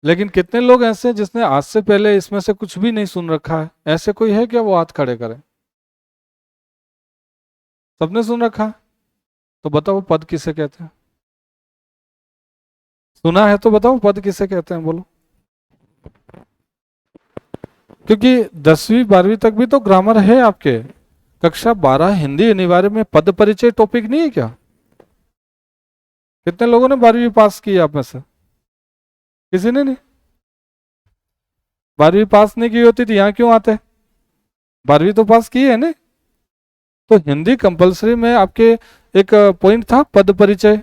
लेकिन कितने लोग ऐसे हैं जिसने आज से पहले इसमें से कुछ भी नहीं सुन रखा है? ऐसे कोई है क्या? वो हाथ खड़े करें। सबने सुन रखा है? तो बताओ पद किसे कहते हैं? सुना है तो बताओ पद किसे कहते हैं, बोलो। क्योंकि 10वीं 12वीं तक भी तो ग्रामर है आपके। कक्षा 12 हिंदी अनिवार्य में पद परिचय टॉपिक नहीं है क्या? कितने लोगों ने 12वीं पास की आप में से? किसी ने नहीं? 12वीं पास नहीं की होती तो यहाँ क्यों आते? 12वीं तो पास की है ना। तो हिंदी कंपलसरी में आपके एक पॉइंट था पद परिचय।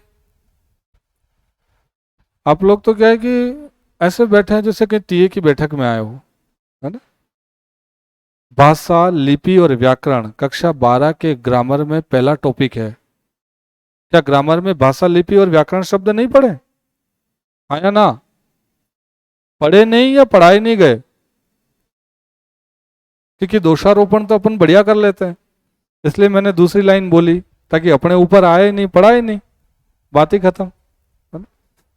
आप लोग तो क्या है कि ऐसे बैठे हैं जैसे कि टीए की बैठक में आए हो, है ना। भाषा, लिपि और व्याकरण कक्षा 12 के ग्रामर में पहला टॉपिक है। क्या ग्रामर में भाषा, लिपि और व्याकरण शब्द नहीं पढ़े? हाँ या ना? पढ़े नहीं या पढ़ाए नहीं गए? क्योंकि दोषारोपण तो अपन बढ़िया कर लेते हैं, इसलिए मैंने दूसरी लाइन बोली ताकि अपने ऊपर आए नहीं, पढ़ाए नहीं, बात ही खत्म, है ना?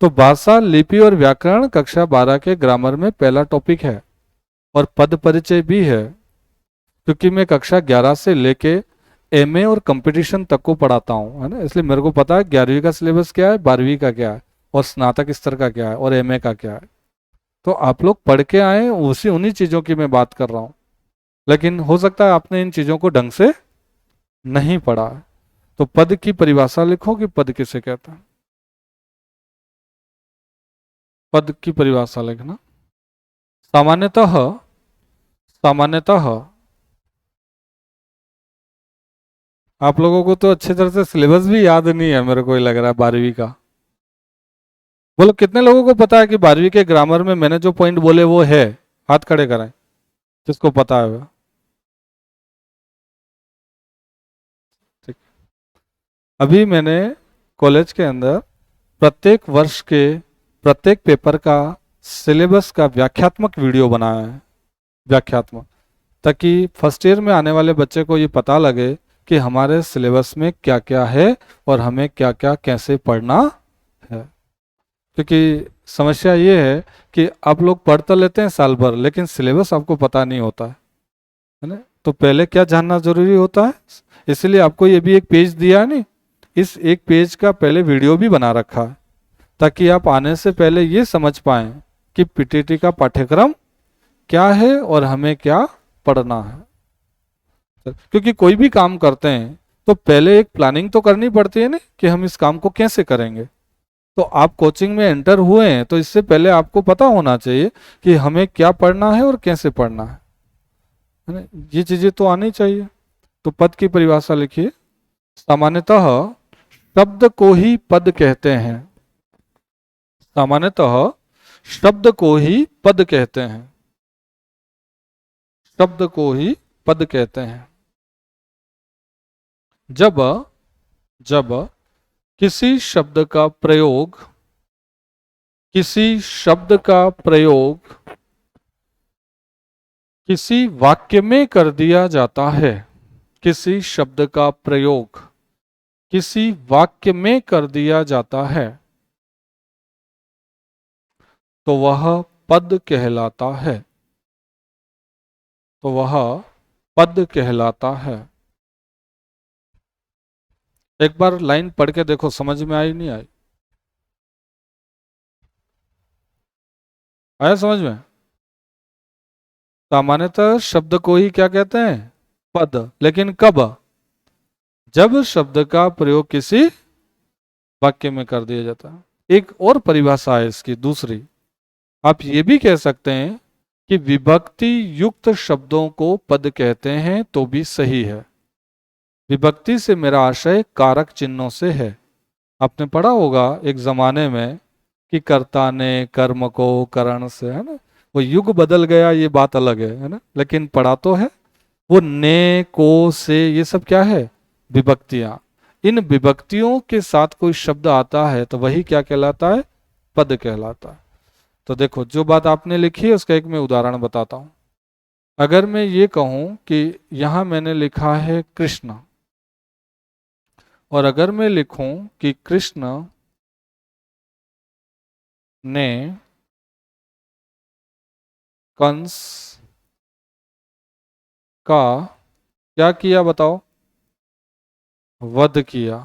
तो भाषा, लिपि और व्याकरण कक्षा 12 के ग्रामर में पहला टॉपिक है और पद परिचय भी है, क्योंकि मैं कक्षा 11 से लेके एमए और कंपटीशन तक को पढ़ाता हूँ, है ना। इसलिए मेरे को पता है 11वीं का सिलेबस क्या है, 12वीं का क्या है, और स्नातक स्तर का क्या है, और एमए का क्या है। तो आप लोग पढ़ के आए, उसी उन्हीं चीज़ों की मैं बात कर रहा हूँ। लेकिन हो सकता है आपने इन चीज़ों को ढंग से नहीं पढ़ा है। तो पद की परिभाषा लिखो कि पद किसे कहता है। पद की परिभाषा लिखना। सामान्यतः, सामान्यतः आप लोगों को तो अच्छी तरह से सिलेबस भी याद नहीं है, मेरे को ही लग रहा है 12वीं का। बोलो कितने लोगों को पता है कि 12वीं के ग्रामर में मैंने जो पॉइंट बोले वो है? हाथ खड़े कराएं जिसको पता है वो। ठीक। अभी मैंने कॉलेज के अंदर प्रत्येक वर्ष के प्रत्येक पेपर का सिलेबस का व्याख्यात्मक वीडियो बनाया है, व्याख्यात्मक, ताकि फर्स्ट ईयर में आने वाले बच्चे को ये पता लगे कि हमारे सिलेबस में क्या क्या है और हमें क्या क्या कैसे पढ़ना है। क्योंकि समस्या ये है कि आप लोग पढ़ तो लेते हैं साल भर, लेकिन सिलेबस आपको पता नहीं होता है ना। तो पहले क्या जानना जरूरी होता है, इसलिए आपको ये भी एक पेज दिया है नहीं, इस एक पेज का पहले वीडियो भी बना रखा है, ताकि आप आने से पहले ये समझ पाएं कि पीटीटी का पाठ्यक्रम क्या है और हमें क्या पढ़ना है। क्योंकि कोई भी काम करते हैं तो पहले एक प्लानिंग तो करनी पड़ती है ना कि हम इस काम को कैसे करेंगे। तो आप कोचिंग में एंटर हुए हैं तो इससे पहले आपको पता होना चाहिए कि हमें क्या पढ़ना है और कैसे पढ़ना है ना। ये चीजें तो आनी चाहिए। तो पद की परिभाषा लिखिए। सामान्यतः शब्द को ही पद कहते हैं। सामान्यतः शब्द को ही पद कहते हैं। शब्द को ही पद कहते हैं। जब जब किसी शब्द का प्रयोग, किसी शब्द का प्रयोग किसी वाक्य में कर दिया जाता है, किसी शब्द का प्रयोग किसी वाक्य में कर दिया जाता है, तो वह पद कहलाता है। तो वह पद कहलाता है। एक बार लाइन पढ़ के देखो, समझ में आई नहीं आई? आया समझ में? सामान्यतः शब्द को ही क्या कहते हैं? पद। लेकिन कब? जब शब्द का प्रयोग किसी वाक्य में कर दिया जाता है। एक और परिभाषा है इसकी दूसरी, आप ये भी कह सकते हैं कि विभक्ति युक्त शब्दों को पद कहते हैं, तो भी सही है। विभक्ति से मेरा आशय कारक चिन्हों से है। आपने पढ़ा होगा एक जमाने में कि कर्ता ने कर्म को करण से, है ना। वो युग बदल गया ये बात अलग है ना, लेकिन पढ़ा तो है। वो ने, को, से, ये सब क्या है? विभक्तियां। इन विभक्तियों के साथ कोई शब्द आता है तो वही क्या कहलाता है? पद कहलाता है। तो देखो, जो बात आपने लिखी है उसका एक मैं उदाहरण बताता हूं। अगर मैं ये कहूं कि यहां मैंने लिखा है कृष्ण, और अगर मैं लिखूं कि कृष्ण ने कंस का क्या किया बताओ? वध किया।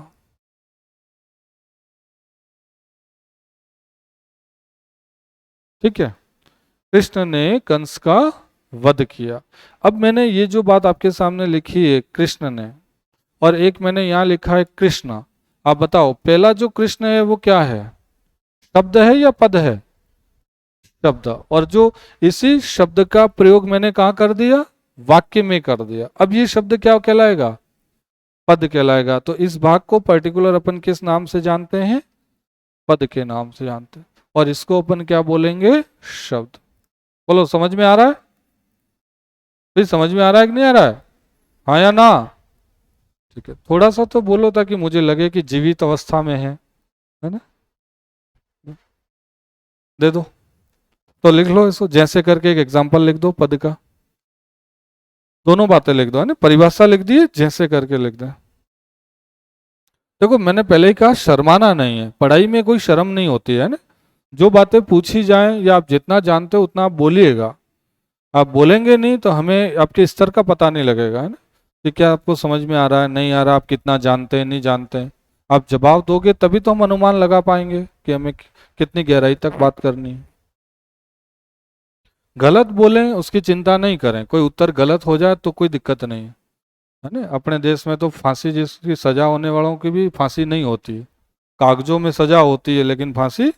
ठीक है, कृष्ण ने कंस का वध किया। अब मैंने ये जो बात आपके सामने लिखी है कृष्ण ने, और एक मैंने यहां लिखा है कृष्ण। आप बताओ पहला जो कृष्ण है वो क्या है? शब्द है या पद है? शब्द, और जो इसी शब्द का प्रयोग मैंने कहाँ कर दिया, वाक्य में कर दिया। अब ये शब्द क्या कहलाएगा, पद कहलाएगा। तो इस भाग को पर्टिकुलर अपन किस नाम से जानते हैं, पद के नाम से जानते हैं, और इसको अपन क्या बोलेंगे, शब्द। बोलो समझ में आ रहा है भाई, समझ में आ रहा है कि नहीं आ रहा है, हाँ या ना। ठीक है, थोड़ा सा तो बोलो ताकि मुझे लगे कि जीवित अवस्था में है ना। दे दो, तो लिख लो इसको, जैसे करके एक एग्जांपल लिख दो पद का, दोनों बातें लिख दो, है ना, परिभाषा लिख दी, जैसे करके लिख दो। देखो मैंने पहले ही कहा शर्माना नहीं है, पढ़ाई में कोई शर्म नहीं होती है ना। जो बातें पूछी जाएं या आप जितना जानते हो उतना आप बोलिएगा। आप बोलेंगे नहीं तो हमें आपके स्तर का पता नहीं लगेगा, है ना, कि क्या आपको समझ में आ रहा है नहीं आ रहा, आप कितना जानते हैं नहीं जानते हैं। आप जवाब दोगे तभी तो हम अनुमान लगा पाएंगे कि हमें कितनी गहराई तक बात करनी है। गलत बोलें उसकी चिंता नहीं करें, कोई उत्तर गलत हो जाए तो कोई दिक्कत नहीं है ना। अपने देश में तो फांसी जिसकी सजा होने वालों की भी फांसी नहीं होती है, कागजों में सजा होती है लेकिन फांसी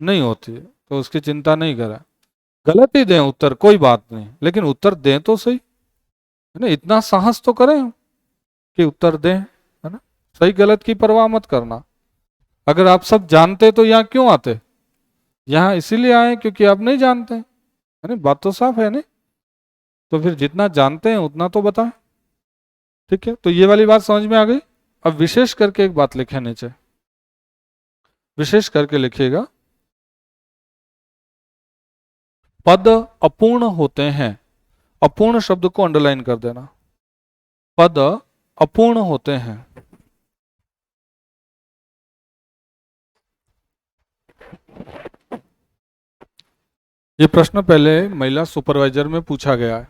नहीं होती है, तो उसकी चिंता नहीं करें। गलत ही दें उत्तर कोई बात नहीं, लेकिन उत्तर दें तो सही, है ना, इतना साहस तो करें कि उत्तर दें, है ना। सही गलत की परवाह मत करना। अगर आप सब जानते तो यहाँ क्यों आते, यहाँ इसीलिए आए क्योंकि आप नहीं जानते, है ना, बात तो साफ है नहीं। तो फिर जितना जानते हैं उतना तो बताएं। ठीक है, तो ये वाली बात समझ में आ गई। अब विशेष करके एक बात लिखे नीचे, विशेष करके लिखिएगा, पद अपूर्ण होते हैं। अपूर्ण शब्द को अंडरलाइन कर देना, पद अपूर्ण होते हैं। ये प्रश्न पहले महिला सुपरवाइजर में पूछा गया है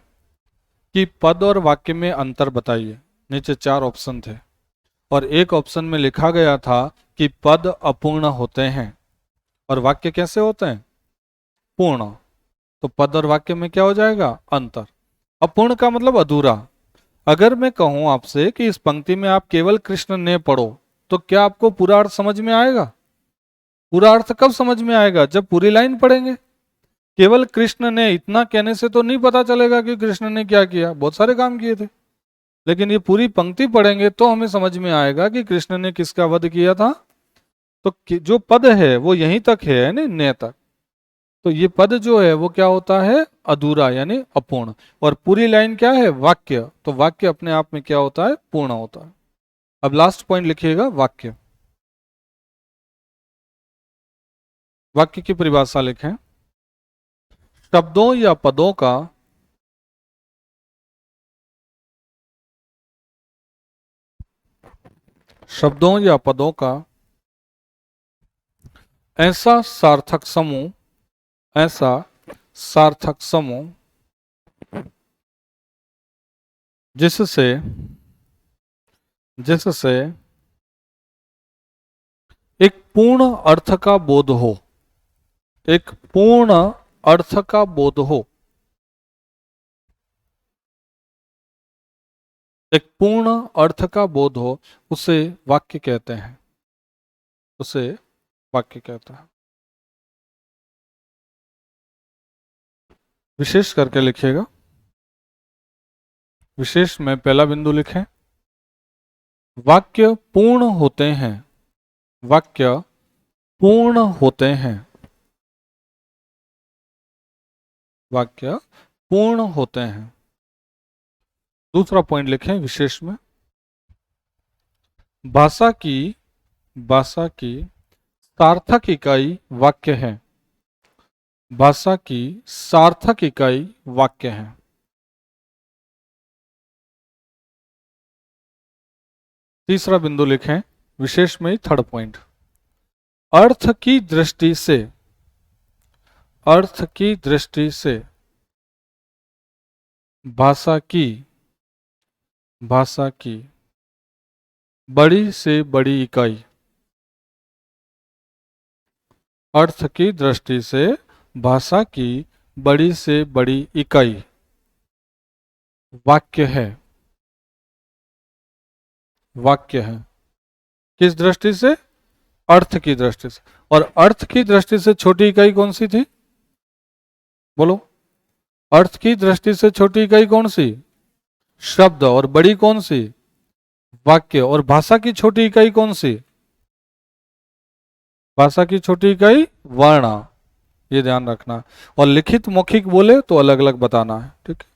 कि पद और वाक्य में अंतर बताइए। नीचे 4 ऑप्शन थे और एक ऑप्शन में लिखा गया था कि पद अपूर्ण होते हैं और वाक्य कैसे होते हैं, पूर्ण। तो पद और वाक्य में क्या हो जाएगा, अंतर। अपूर्ण का मतलब अधूरा। अगर मैं कहूं आपसे कि इस पंक्ति में आप केवल कृष्ण ने पढ़ो, तो क्या आपको पूरा अर्थ समझ में आएगा। पूरा अर्थ कब समझ में आएगा, जब पूरी लाइन पढ़ेंगे। केवल कृष्ण ने इतना कहने से तो नहीं पता चलेगा कि कृष्ण ने क्या किया, बहुत सारे काम किए थे। लेकिन ये पूरी पंक्ति पढ़ेंगे तो हमें समझ में आएगा कि कृष्ण ने किसका वध किया था। तो जो पद है वो यहीं तक है ना, ने तक। तो ये पद जो है वो क्या होता है, अधूरा यानी अपूर्ण। और पूरी लाइन क्या है, वाक्य। तो वाक्य अपने आप में क्या होता है, पूर्ण होता है। अब लास्ट पॉइंट लिखिएगा, वाक्य। वाक्य की परिभाषा लिखें, शब्दों या पदों का शब्दों या पदों का ऐसा सार्थक समूह, ऐसा सार्थक समूह जिससे जिससे एक पूर्ण अर्थ का बोध हो, एक पूर्ण अर्थ का बोध हो, एक पूर्ण अर्थ का बोध हो, उसे वाक्य कहते हैं, उसे वाक्य कहते हैं। विशेष करके लिखिएगा, विशेष में पहला बिंदु लिखें, वाक्य पूर्ण होते हैं, वाक्य पूर्ण होते हैं, वाक्य पूर्ण होते हैं। दूसरा पॉइंट लिखें विशेष में, भाषा की सार्थक इकाई वाक्य है, भाषा की सार्थक इकाई वाक्य है। तीसरा बिंदु लिखें विशेष में, थर्ड पॉइंट, अर्थ की दृष्टि से, अर्थ की दृष्टि से भाषा की बड़ी से बड़ी इकाई, अर्थ की दृष्टि से भाषा की बड़ी से बड़ी इकाई वाक्य है, वाक्य है। किस दृष्टि से, अर्थ की दृष्टि से। और अर्थ की दृष्टि से छोटी इकाई कौन सी थी, बोलो, अर्थ की दृष्टि से छोटी इकाई कौन सी? शब्द। और बड़ी कौन सी? वाक्य। और भाषा की छोटी इकाई कौन सी? भाषा की छोटी इकाई वर्ण। ये ध्यान रखना। और लिखित मौखिक बोले तो अलग अलग बताना है, ठीक है।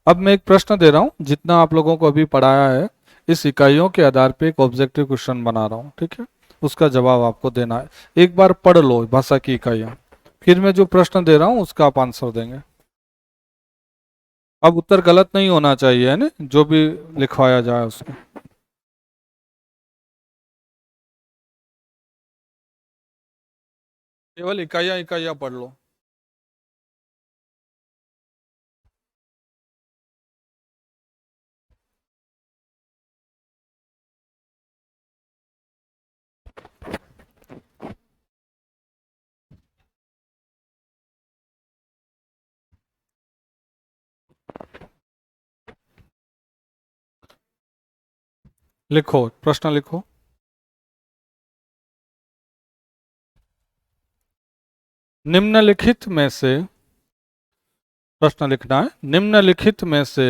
अब मैं एक प्रश्न दे रहा हूं, जितना आप लोगों को अभी पढ़ाया है इस इकाइयों के आधार पे एक ऑब्जेक्टिव क्वेश्चन बना रहा हूं, ठीक है। उसका जवाब आपको देना है। एक बार पढ़ लो भाषा की इकाइयां, फिर मैं जो प्रश्न दे रहा हूं उसका आप आंसर देंगे। अब उत्तर गलत नहीं होना चाहिए, है ना, जो भी लिखवाया जाए उसको। केवल इकाइयां इकाइयां पढ़ लो। लिखो, प्रश्न लिखो। निम्नलिखित में से, प्रश्न लिखना है, निम्नलिखित में से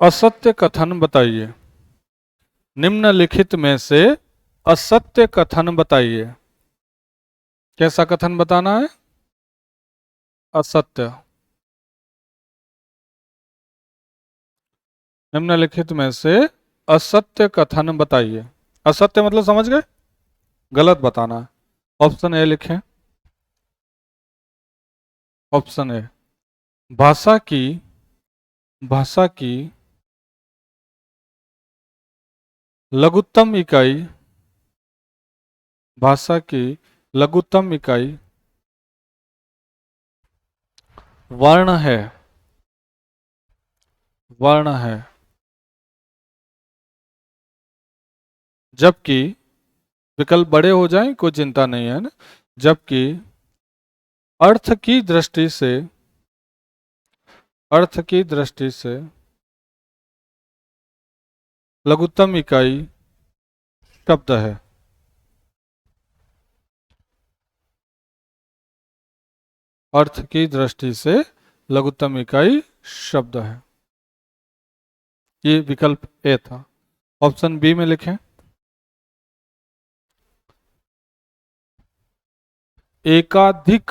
असत्य कथन बताइए। निम्नलिखित में से असत्य कथन बताइए। कैसा कथन बताना है? असत्य। निम्नलिखित में से असत्य कथन बताइए। असत्य मतलब समझ गए? गलत बताना है। ऑप्शन ए लिखें। ऑप्शन ए, भाषा की, भाषा की लघुत्तम इकाई, भाषा की लघुत्तम इकाई वर्ण है, वर्ण है। जबकि विकल्प बड़े हो जाएं कोई चिंता नहीं है ना। जबकि अर्थ की दृष्टि से, अर्थ की दृष्टि से लघुत्तम इकाई शब्द है। अर्थ की दृष्टि से लघुत्तम इकाई शब्द है। ये विकल्प ए था। ऑप्शन बी में लिखें। एकाधिक,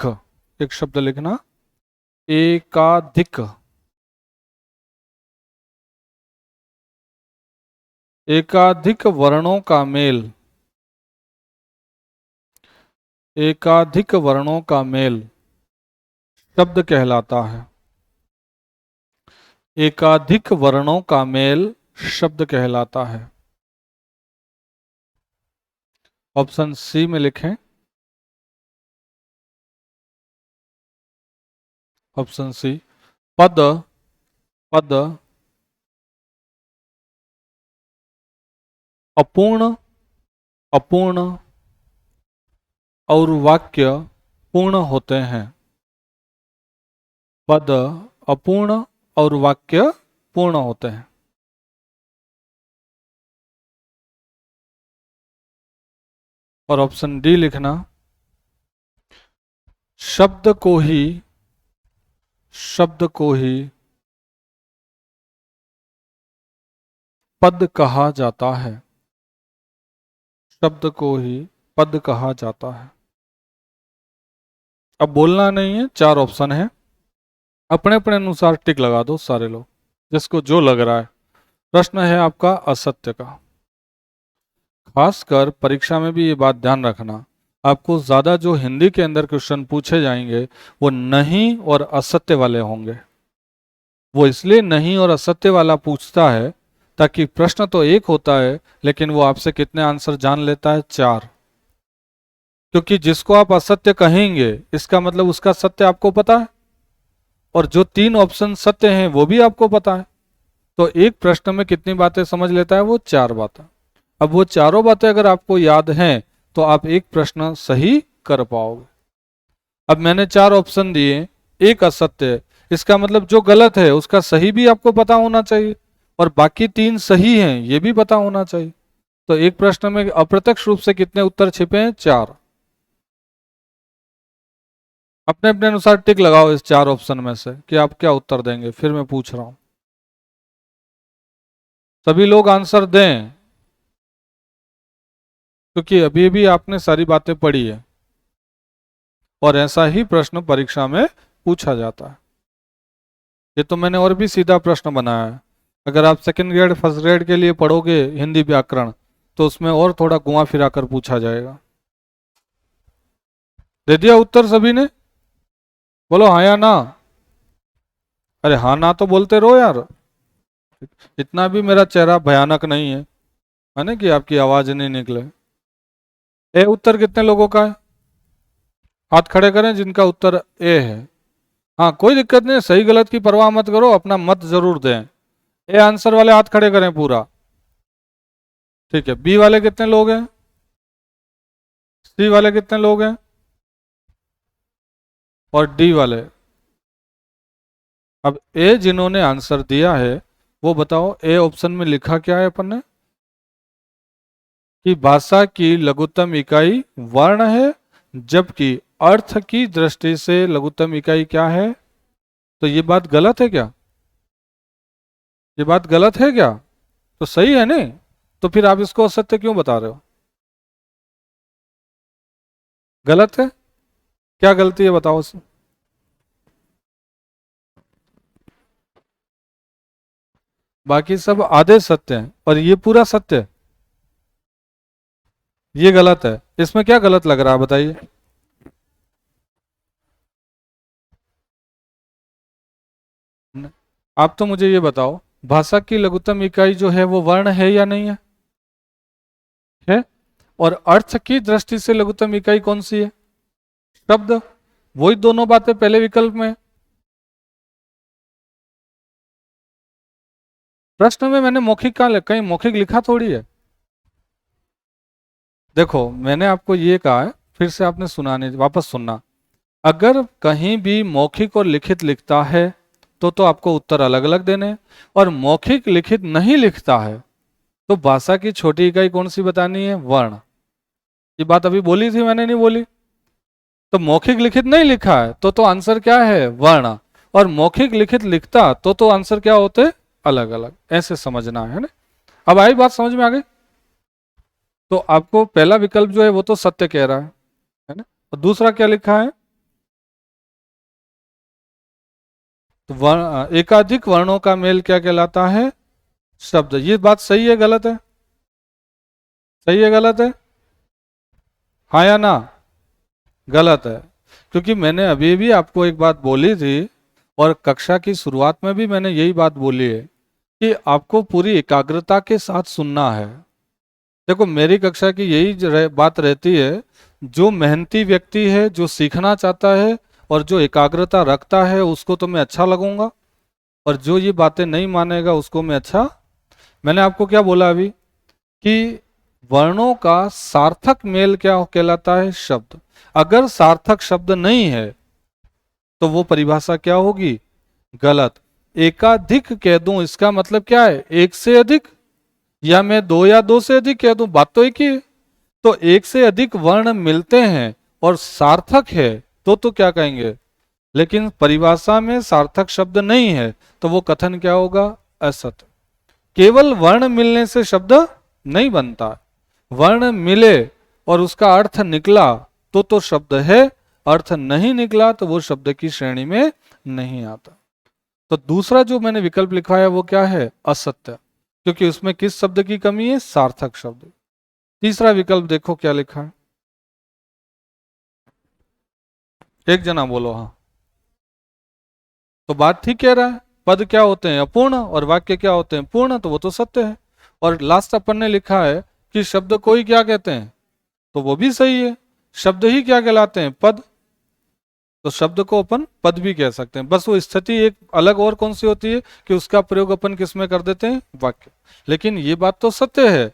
एक शब्द लिखना, एकाधिक, एकाधिक वर्णों का मेल, एकाधिक वर्णों का मेल शब्द कहलाता है। एकाधिक वर्णों का मेल शब्द कहलाता है। ऑप्शन सी में लिखें। ऑप्शन सी, पद, पद अपूर्ण, अपूर्ण और वाक्य पूर्ण होते हैं। पद अपूर्ण और वाक्य पूर्ण होते हैं। और ऑप्शन डी लिखना, शब्द को ही, शब्द को ही पद कहा जाता है। शब्द को ही पद कहा जाता है। अब बोलना नहीं है, चार ऑप्शन है, अपने अपने अनुसार टिक लगा दो सारे लोग, जिसको जो लग रहा है। प्रश्न है आपका असत्य का। खासकर परीक्षा में भी ये बात ध्यान रखना, आपको ज्यादा जो हिंदी के अंदर क्वेश्चन पूछे जाएंगे वो नहीं और असत्य वाले होंगे। वो इसलिए नहीं और असत्य वाला पूछता है ताकि प्रश्न तो एक होता है लेकिन वो आपसे कितने आंसर जान लेता है? चार। क्योंकि जिसको आप असत्य कहेंगे इसका मतलब उसका सत्य आपको पता है, और जो तीन ऑप्शन सत्य हैं वो भी आपको पता है। तो एक प्रश्न में कितनी बातें समझ लेता है वो? चार बातें। अब वो चारों बातें अगर आपको याद हैं तो आप एक प्रश्न सही कर पाओगे। अब मैंने चार ऑप्शन दिए, एक असत्य है, इसका मतलब जो गलत है उसका सही भी आपको पता होना चाहिए, और बाकी तीन सही हैं ये भी पता होना चाहिए। तो एक प्रश्न में अप्रत्यक्ष रूप से कितने उत्तर छिपे हैं? चार। अपने अपने अनुसार टिक लगाओ इस चार ऑप्शन में से कि आप क्या उत्तर देंगे, फिर मैं पूछ रहा हूं। सभी लोग आंसर दें, क्योंकि अभी अभी आपने सारी बातें पढ़ी है और ऐसा ही प्रश्न परीक्षा में पूछा जाता है। ये तो मैंने और भी सीधा प्रश्न बनाया है। अगर आप सेकंड ग्रेड फर्स्ट ग्रेड के लिए पढ़ोगे हिंदी व्याकरण, तो उसमें और थोड़ा घुमा फिरा कर पूछा जाएगा। दे दिया उत्तर सभी ने? बोलो हाँ या ना। अरे हाँ ना तो बोलते रहो यार, इतना भी मेरा चेहरा भयानक नहीं है ना कि आपकी आवाज नहीं निकले। ए उत्तर कितने लोगों का है? हाथ खड़े करें जिनका उत्तर ए है। हाँ कोई दिक्कत नहीं, सही गलत की परवाह मत करो, अपना मत जरूर दें। ए आंसर वाले हाथ खड़े करें पूरा। ठीक है, बी वाले कितने लोग हैं? सी वाले कितने लोग हैं? और डी वाले? अब ए जिन्होंने आंसर दिया है वो बताओ, ए ऑप्शन में लिखा क्या है अपन ने? कि भाषा की लघुत्तम इकाई वर्ण है, जबकि अर्थ की दृष्टि से लघुत्तम इकाई क्या है? तो ये बात गलत है क्या? ये बात गलत है क्या? तो सही है नहीं, तो फिर आप इसको असत्य क्यों बता रहे हो? गलत है? क्या गलती है बताओ उसे। बाकी सब आधे सत्य हैं और ये पूरा सत्य है, ये गलत है। इसमें क्या गलत लग रहा है बताइए? आप तो मुझे ये बताओ, भाषा की लघुत्तम इकाई जो है वो वर्ण है या नहीं है? है। और अर्थ की दृष्टि से लघुत्तम इकाई कौन सी है? शब्द। वही दोनों बातें पहले विकल्प में। प्रश्न में मैंने मौखिक कहाँ कहीं मौखिक लिखा थोड़ी है। देखो मैंने आपको ये कहा है, फिर से आपने सुना नहीं, वापस सुनना। अगर कहीं भी मौखिक और लिखित लिखता है तो आपको उत्तर अलग अलग देने, और मौखिक लिखित नहीं लिखता है तो भाषा की छोटी इकाई कौन सी बतानी है? वर्ण। ये बात अभी बोली थी मैंने, नहीं बोली? तो मौखिक लिखित नहीं लिखा है तो आंसर क्या है? वर्ण। और मौखिक लिखित लिखता तो आंसर क्या होते? अलग अलग। ऐसे समझना है ना। अब आई बात समझ में आ गई? तो आपको पहला विकल्प जो है वो तो सत्य कह रहा है ना। और दूसरा क्या लिखा है? तो एकाधिक वर्णों का मेल क्या कहलाता है? शब्द। ये बात सही है गलत है? सही है गलत है? हाँ या ना? गलत है, क्योंकि मैंने अभी भी आपको एक बात बोली थी और कक्षा की शुरुआत में भी मैंने यही बात बोली है कि आपको पूरी एकाग्रता के साथ सुनना है। देखो मेरी कक्षा की यही बात रहती है, जो मेहनती व्यक्ति है, जो सीखना चाहता है और जो एकाग्रता रखता है उसको तो मैं अच्छा लगूंगा, और जो ये बातें नहीं मानेगा उसको मैं अच्छा। मैंने आपको क्या बोला अभी कि वर्णों का सार्थक मेल क्या कहलाता है? शब्द। अगर सार्थक शब्द नहीं है तो वो परिभाषा क्या होगी? गलत। एकाधिक कह दूं इसका मतलब क्या है? एक से अधिक, या मैं दो या दो से अधिक कह दूं, बात तो एक ही है। तो एक से अधिक वर्ण मिलते हैं और सार्थक है तो क्या कहेंगे? लेकिन परिभाषा में सार्थक शब्द नहीं है तो वो कथन क्या होगा? असत्य। केवल वर्ण मिलने से शब्द नहीं बनता। वर्ण मिले और उसका अर्थ निकला तो शब्द है, अर्थ नहीं निकला तो वो शब्द की श्रेणी में नहीं आता। तो दूसरा जो मैंने विकल्प लिखा है वो क्या है? असत्य, क्योंकि उसमें किस शब्द की कमी है? सार्थक शब्द। तीसरा विकल्प देखो क्या लिखा है, एक जना बोलो हाँ। तो बात ठीक कह रहा है, पद क्या होते हैं? अपूर्ण, और वाक्य क्या होते हैं? पूर्ण, तो वो तो सत्य है। और लास्ट अपन ने लिखा है कि शब्द को ही क्या कहते हैं, तो वो भी सही है। शब्द ही क्या कहलाते हैं? पद। तो शब्द को अपन पद भी कह सकते हैं, बस वो स्थिति एक अलग और कौन सी होती है कि उसका प्रयोग अपन किस में कर देते हैं? वाक्य। लेकिन ये बात तो सत्य है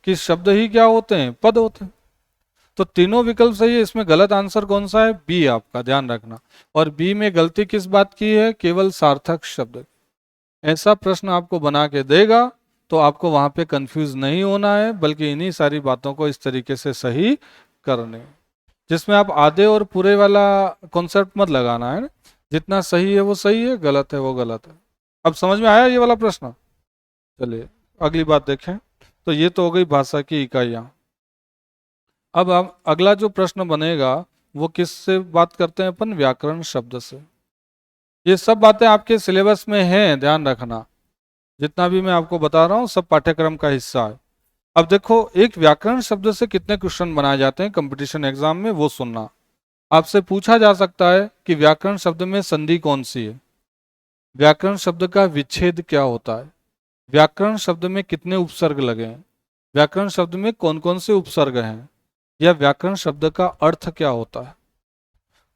कि शब्द ही क्या होते हैं? पद होते हैं। तो तीनों विकल्प सही है। इसमें गलत आंसर कौन सा है? बी, आपका ध्यान रखना। और बी में गलती किस बात की है? केवल सार्थक शब्द। ऐसा प्रश्न आपको बना के देगा तो आपको वहां पे कंफ्यूज नहीं होना है, बल्कि इन्हीं सारी बातों को इस तरीके से सही करने। जिसमें आप आधे और पूरे वाला कॉन्सेप्ट मत लगाना है ना। जितना सही है वो सही है, गलत है वो गलत है। अब समझ में आया ये वाला प्रश्न? चलिए अगली बात देखें। तो ये तो हो गई भाषा की इकाइयाँ। अब हम अगला जो प्रश्न बनेगा वो किससे बात करते हैं अपन? व्याकरण शब्द से। ये सब बातें आपके सिलेबस में हैं, ध्यान रखना। जितना भी मैं आपको बता रहा हूँ सब पाठ्यक्रम का हिस्सा है। अब देखो, एक व्याकरण शब्द से कितने क्वेश्चन बनाए जाते हैं कंपटीशन एग्जाम में, वो सुनना। आपसे पूछा जा सकता है कि व्याकरण शब्द में संधि कौन सी है, व्याकरण शब्द का विच्छेद क्या होता है, व्याकरण शब्द में कितने उपसर्ग लगे हैं, व्याकरण शब्द में कौन कौन से उपसर्ग हैं, या व्याकरण शब्द का अर्थ क्या होता है।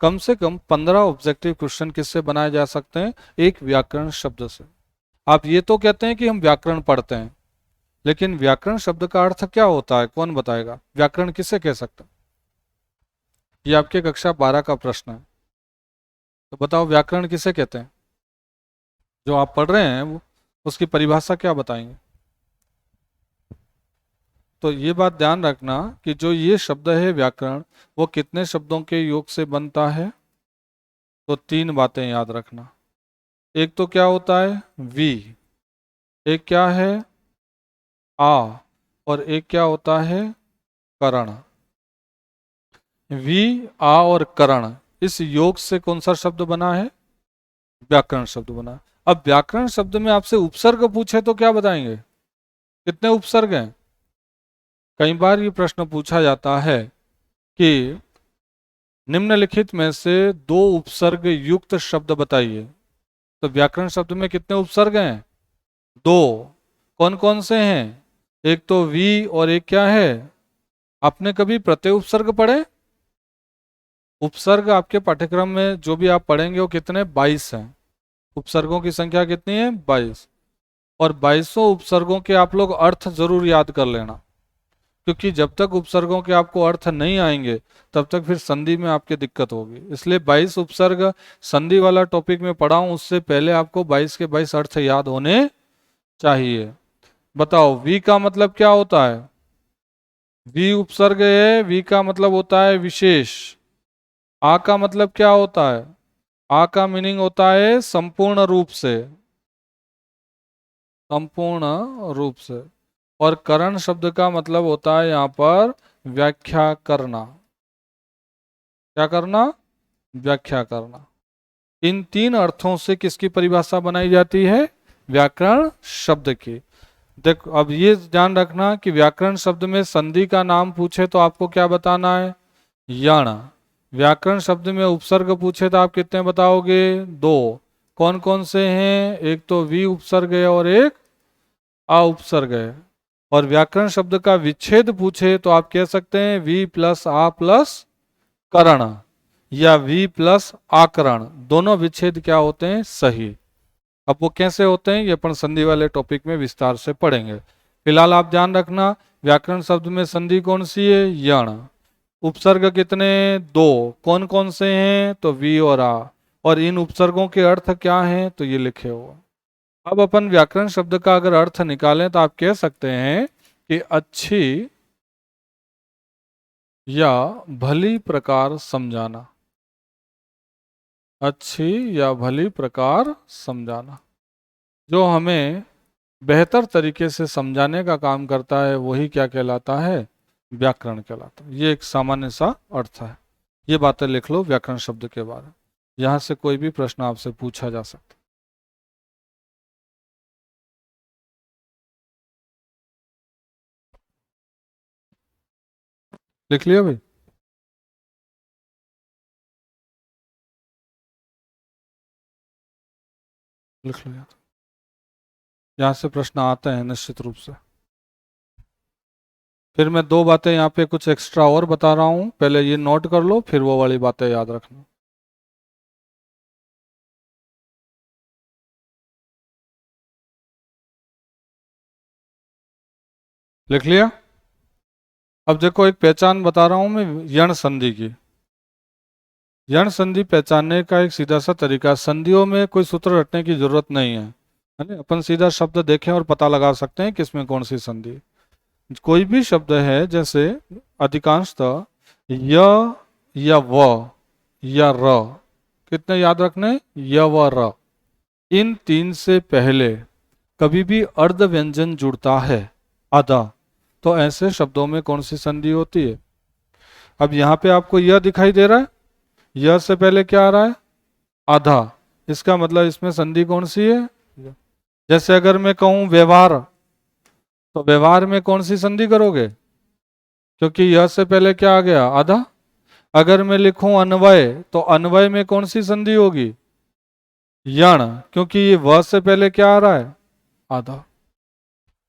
कम से कम 15 ऑब्जेक्टिव क्वेश्चन किससे बनाए जा सकते हैं? एक व्याकरण शब्द से। आप ये तो कहते हैं कि हम व्याकरण पढ़ते हैं, लेकिन व्याकरण शब्द का अर्थ क्या होता है कौन बताएगा? व्याकरण किसे कह सकते हैं? ये आपके कक्षा 12 का प्रश्न है। तो बताओ व्याकरण किसे कहते हैं? जो आप पढ़ रहे हैं वो उसकी परिभाषा क्या बताएंगे? तो ये बात ध्यान रखना कि जो ये शब्द है व्याकरण, वो कितने शब्दों के योग से बनता है? तो 3 बातें याद रखना। एक तो क्या होता है? वी। एक क्या है? आ। और एक क्या होता है? करण। वी, आ और करण, इस योग से कौन सा शब्द बना है? व्याकरण शब्द बना। अब व्याकरण शब्द में आपसे उपसर्ग पूछे तो क्या बताएंगे? कितने उपसर्ग हैं? कई बार ये प्रश्न पूछा जाता है कि निम्नलिखित में से 2 उपसर्ग युक्त शब्द बताइए। तो व्याकरण शब्द में कितने उपसर्ग हैं? 2। कौन कौन से हैं? एक तो वी और एक क्या है? आपने कभी प्रत्यय उपसर्ग पढ़े? उपसर्ग आपके पाठ्यक्रम में जो भी आप पढ़ेंगे वो कितने? 22 हैं। उपसर्गों की संख्या कितनी है? 22। और 22 उपसर्गों के आप लोग अर्थ जरूर याद कर लेना, क्योंकि जब तक उपसर्गों के आपको अर्थ नहीं आएंगे तब तक फिर संधि में आपके दिक्कत होगी। इसलिए 22 उपसर्ग संधि वाला टॉपिक में पढ़ाऊं उससे पहले आपको 22 के 22 अर्थ याद होने चाहिए। बताओ वी का मतलब क्या होता है? वी उपसर्ग है, वी का मतलब होता है विशेष। आ का मतलब क्या होता है? आ का मीनिंग होता है संपूर्ण रूप से, संपूर्ण रूप से। और करण शब्द का मतलब होता है यहां पर व्याख्या करना। क्या करना? व्याख्या करना। इन 3 अर्थों से किसकी परिभाषा बनाई जाती है? व्याकरण शब्द की। देखो अब ये ध्यान रखना कि व्याकरण शब्द में संधि का नाम पूछे तो आपको क्या बताना है? यण। व्याकरण शब्द में उपसर्ग पूछे तो आप कितने बताओगे? 2। कौन कौन से हैं? एक तो वी उपसर्ग है और एक आ उपसर्ग है। और व्याकरण शब्द का विच्छेद पूछे तो आप कह सकते हैं वी प्लस आ प्लस करण, या वी प्लस आकरण। दोनों विच्छेद क्या होते हैं? सही। अब वो कैसे होते हैं ये अपन संधि वाले टॉपिक में विस्तार से पढ़ेंगे। फिलहाल आप ध्यान रखना व्याकरण शब्द में संधि कौन सी है? यण। उपसर्ग कितने? 2। कौन कौन से हैं? तो वी और आ। और इन उपसर्गों के अर्थ क्या हैं? तो ये लिखे हुए। अब अपन व्याकरण शब्द का अगर अर्थ निकालें तो आप कह सकते हैं कि अच्छी या भली प्रकार समझाना। अच्छी या भली प्रकार समझाना। जो हमें बेहतर तरीके से समझाने का काम करता है वही क्या कहलाता है? व्याकरण कहलाता है। ये एक सामान्य सा अर्थ है। ये बातें लिख लो व्याकरण शब्द के बारे में, यहां से कोई भी प्रश्न आपसे पूछा जा सकता है। लिख लिया भाई? लिख लिया? यहाँ से प्रश्न आते हैं निश्चित रूप से। फिर मैं 2 बातें यहाँ पे कुछ एक्स्ट्रा और बता रहा हूँ, पहले ये नोट कर लो फिर वो वाली बातें याद रखना। लिख लिया? अब देखो एक पहचान बता रहा हूँ मैं यण संधि की। यण संधि पहचानने का एक सीधा सा तरीका, संधियों में कोई सूत्र रटने की जरूरत नहीं है ना। अपन सीधा शब्द देखें और पता लगा सकते हैं किसमें कौन सी संधि। कोई भी शब्द है, जैसे अधिकांशतः य या व या र, कितने याद रखने, य व र, इन तीन से पहले कभी भी अर्ध व्यंजन जुड़ता है आधा, तो ऐसे शब्दों में कौन सी संधि होती है। अब यहां पे आपको यह दिखाई दे रहा है, यह से पहले क्या आ रहा है, आधा, इसका मतलब इसमें संधि कौन सी है। जैसे अगर मैं कहूं व्यवहार, तो व्यवहार में कौन सी संधि करोगे, क्योंकि यह से पहले क्या आ गया, आधा। अगर मैं लिखूं अन्वय, तो अन्वय में कौन सी संधि होगी, यण, क्योंकि ये व से पहले क्या आ रहा है, आधा।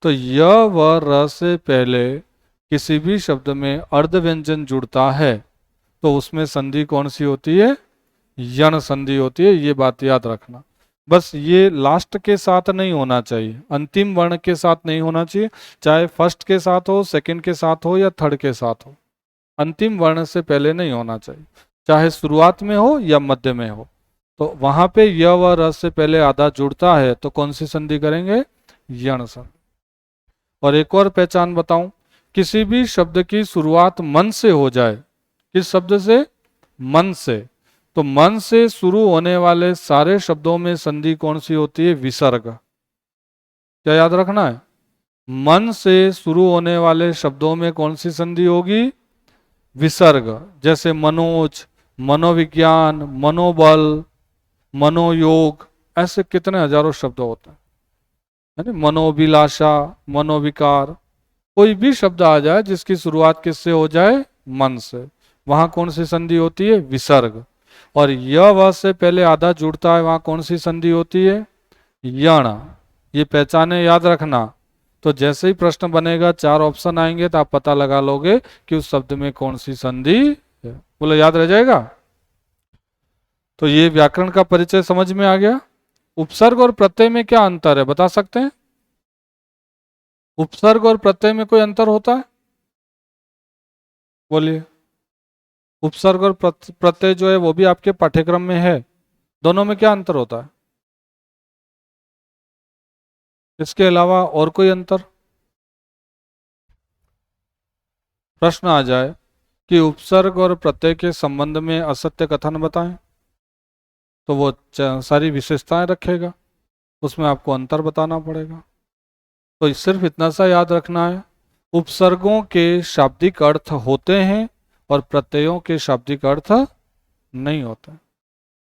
तो य व र से पहले किसी भी शब्द में अर्ध व्यंजन जुड़ता है तो उसमें संधि कौन सी होती है, यण संधि होती है, ये बात याद रखना। बस ये लास्ट के साथ नहीं होना चाहिए, अंतिम वर्ण के साथ नहीं होना चाहिए, चाहे फर्स्ट के साथ हो, सेकंड के साथ हो या थर्ड के साथ हो, अंतिम वर्ण से पहले नहीं होना चाहिए, चाहे शुरुआत में हो या मध्य में हो। तो वहां पे य व र से पहले आधा जुड़ता है तो कौन सी संधि करेंगे, यण संधि। और एक और पहचान बताऊं, किसी भी शब्द की शुरुआत मन से हो जाए, किस शब्द से, मन से, तो मन से शुरू होने वाले सारे शब्दों में संधि कौन सी होती है, विसर्ग। क्या याद रखना है, मन से शुरू होने वाले शब्दों में कौन सी संधि होगी, विसर्ग। जैसे मनोज, मनोविज्ञान, मनोबल, मनोयोग, ऐसे कितने हजारों शब्द होते हैं, है ना, मनोभिलाषा, मनोविकार, कोई भी शब्द आ जाए जिसकी शुरुआत किससे हो जाए, मन से, वहां कौन सी संधि होती है, विसर्ग। और य व से पहले आधा जुड़ता है, वहां कौन सी संधि होती है, यण। ये पहचाने याद रखना। तो जैसे ही प्रश्न बनेगा, चार ऑप्शन आएंगे तो आप पता लगा लोगे कि उस शब्द में कौन सी संधि है, बोलो याद रह जाएगा। तो ये व्याकरण का परिचय समझ में आ गया। उपसर्ग और प्रत्यय में क्या अंतर है, बता सकते हैं, उपसर्ग और प्रत्यय में कोई अंतर होता है, बोलिए। उपसर्ग और प्रत्यय जो है वो भी आपके पाठ्यक्रम में है, दोनों में क्या अंतर होता है, इसके अलावा और कोई अंतर। प्रश्न आ जाए कि उपसर्ग और प्रत्यय के संबंध में असत्य कथन बताएं, तो वो सारी विशेषताएं रखेगा, उसमें आपको अंतर बताना पड़ेगा। तो सिर्फ इतना सा याद रखना है, उपसर्गों के शाब्दिक अर्थ होते हैं और प्रत्ययों के शाब्दिक अर्थ नहीं होते।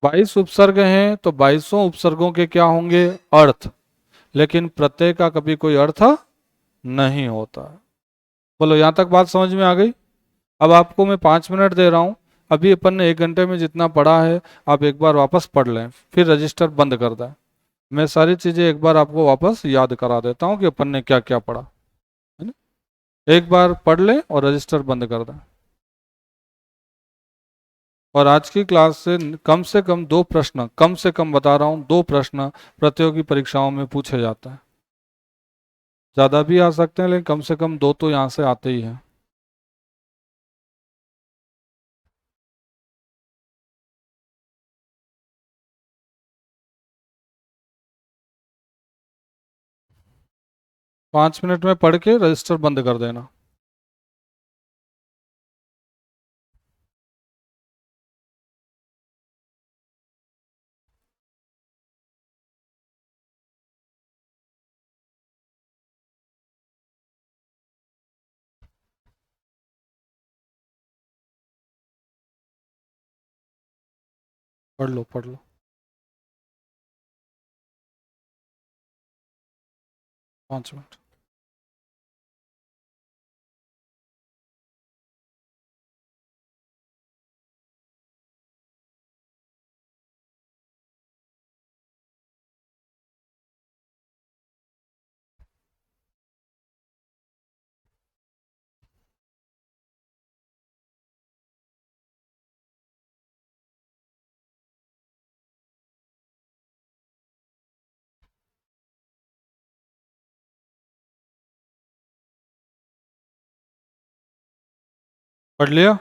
22 उपसर्ग हैं तो 22 उपसर्गों के क्या होंगे, अर्थ, लेकिन प्रत्यय का कभी कोई अर्थ नहीं होता है। बोलो यहां तक बात समझ में आ गई। अब आपको मैं 5 मिनट दे रहा हूं, अभी अपन ने 1 घंटे में जितना पढ़ा है आप एक बार वापस पढ़ लें, फिर रजिस्टर बंद कर दें। मैं सारी चीजें एक बार आपको वापस याद करा देता हूं कि अपन ने क्या क्या पढ़ा, है ना। एक बार पढ़ लें और रजिस्टर बंद कर दें। और आज की क्लास से कम 2 प्रश्न, कम से कम बता रहा हूं 2 प्रश्न प्रतियोगी परीक्षाओं में पूछे जाते हैं। ज्यादा भी आ सकते हैं लेकिन कम से कम 2 तो यहाँ से आते ही हैं। पांच मिनट में पढ़ के रजिस्टर बंद कर देना। पढ़ लो पढ़ लो। 5 मिनट। पढ़ लिया।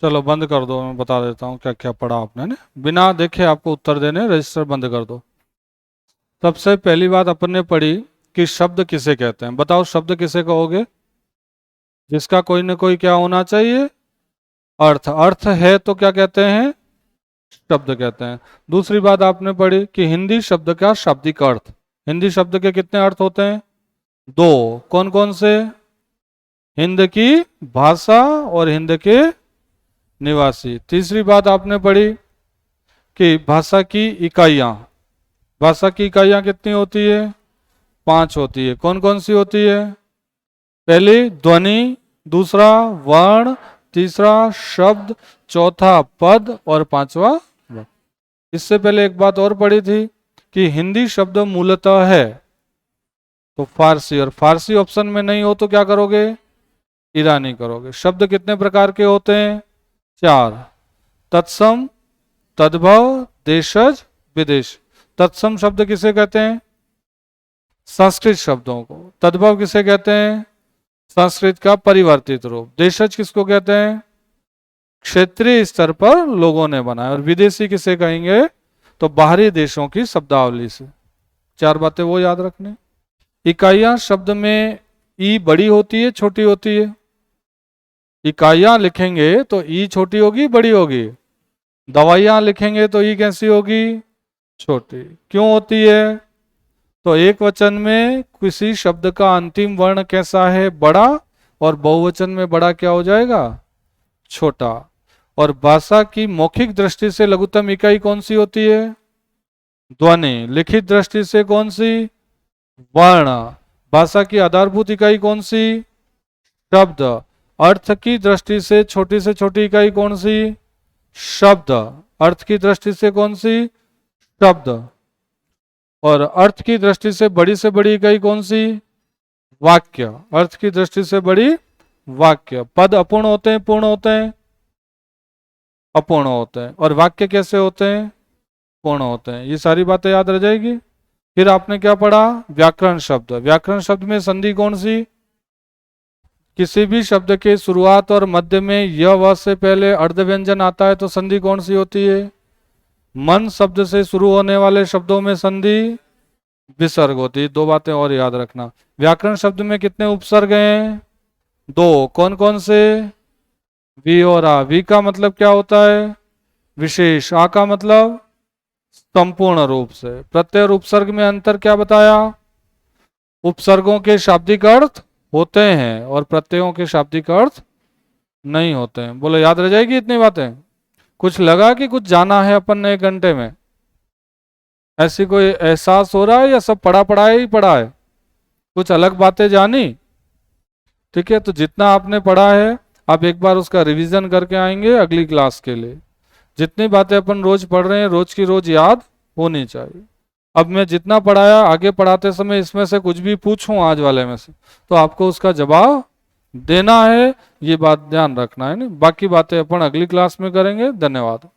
चलो बंद कर दो, मैं बता देता हूँ क्या क्या पढ़ा आपने ने। बिना देखे आपको उत्तर देने, रजिस्टर बंद कर दो। सबसे पहली बात अपन ने पढ़ी कि शब्द किसे कहते हैं। बताओ शब्द किसे कहोगे? जिसका कोई ना कोई क्या होना चाहिए? अर्थ। अर्थ है तो क्या कहते हैं? शब्द कहते हैं। दूसरी बात आपने पढ़ी कि हिंदी शब्द का शाब्दिक अर्थ। हिंदी शब्द के कितने अर्थ होते हैं? दो। कौन कौन से? हिंद की भाषा और हिंद के निवासी। तीसरी बात आपने पढ़ी कि भाषा की इकाइयां। भाषा की इकाइयां कितनी होती है? 5 होती है। कौन कौन सी होती है? पहली ध्वनि, दूसरा वर्ण, तीसरा शब्द, चौथा पद और पांचवा वाक्य। इससे पहले एक बात और पढ़ी थी कि हिंदी शब्द मूलतः है तो फारसी, और फारसी ऑप्शन में नहीं हो तो क्या करोगे? ईरानी करोगे। शब्द कितने प्रकार के होते हैं? 4। तत्सम, तद्भव, देशज, विदेश। तत्सम शब्द किसे कहते हैं? संस्कृत शब्दों को। तद्भव किसे कहते हैं? संस्कृत का परिवर्तित रूप। देशज किसको कहते हैं? क्षेत्रीय स्तर पर लोगों ने बनाया। और विदेशी किसे कहेंगे? तो बाहरी देशों की शब्दावली से। 4 बातें वो याद रखने। इकाइयां शब्द में ई बड़ी होती है छोटी होती है? इकाइयां लिखेंगे तो ई छोटी होगी बड़ी होगी? दवाइयां लिखेंगे तो ई कैसी होगी? छोटी। क्यों होती है? तो एक वचन में किसी शब्द का अंतिम वर्ण कैसा है? बड़ा। और बहुवचन में बड़ा क्या हो जाएगा? छोटा। और भाषा की मौखिक दृष्टि से लघुत्तम इकाई कौन सी होती है? ध्वनि। लिखित दृष्टि से कौन सी? वर्ण। भाषा की आधारभूत इकाई कौन सी? शब्द। अर्थ की दृष्टि से छोटी इकाई कौन सी? शब्द। अर्थ की दृष्टि से कौन सी? शब्द। और अर्थ की दृष्टि से बड़ी इकाई कौन सी? वाक्य। अर्थ की दृष्टि से बड़ी वाक्य। पद अपूर्ण होते हैं पूर्ण होते हैं? अपूर्ण होते हैं। और वाक्य कैसे होते हैं? पूर्ण होते हैं। ये सारी बातें याद रह जाएगी। फिर आपने क्या पढ़ा? व्याकरण शब्द। व्याकरण शब्द में संधि कौन सी? किसी भी शब्द के शुरुआत और मध्य में य व से पहले अर्ध व्यंजन आता है तो संधि कौन सी होती है? मन शब्द से शुरू होने वाले शब्दों में संधि विसर्ग होती है। 2 बातें और याद रखना। व्याकरण शब्द में कितने उपसर्ग हैं? 2। कौन कौन से? वी और आ। वी का मतलब क्या होता है? विशेष। आ का मतलब संपूर्ण रूप से। प्रत्यय और उपसर्ग में अंतर क्या बताया? उपसर्गों के शाब्दिक अर्थ होते हैं और प्रत्ययों के शाब्दिक अर्थ नहीं होते हैं। बोलो याद रह जाएगी इतनी बातें? कुछ लगा कि कुछ जाना है अपन ने 1 घंटे में? ऐसी कोई एहसास हो रहा है या सब पढ़ा ही पढ़ा है? कुछ अलग बातें जानी? ठीक है, तो जितना आपने पढ़ा है आप एक बार उसका रिवीजन करके आएंगे अगली क्लास के लिए। जितनी बातें अपन रोज पढ़ रहे हैं रोज की रोज याद होनी चाहिए। अब मैं जितना पढ़ाया आगे पढ़ाते समय इसमें से कुछ भी पूछूं आज वाले में से तो आपको उसका जवाब देना है। ये बात ध्यान रखना है ना। बाकी बातें अपन अगली क्लास में करेंगे। धन्यवाद।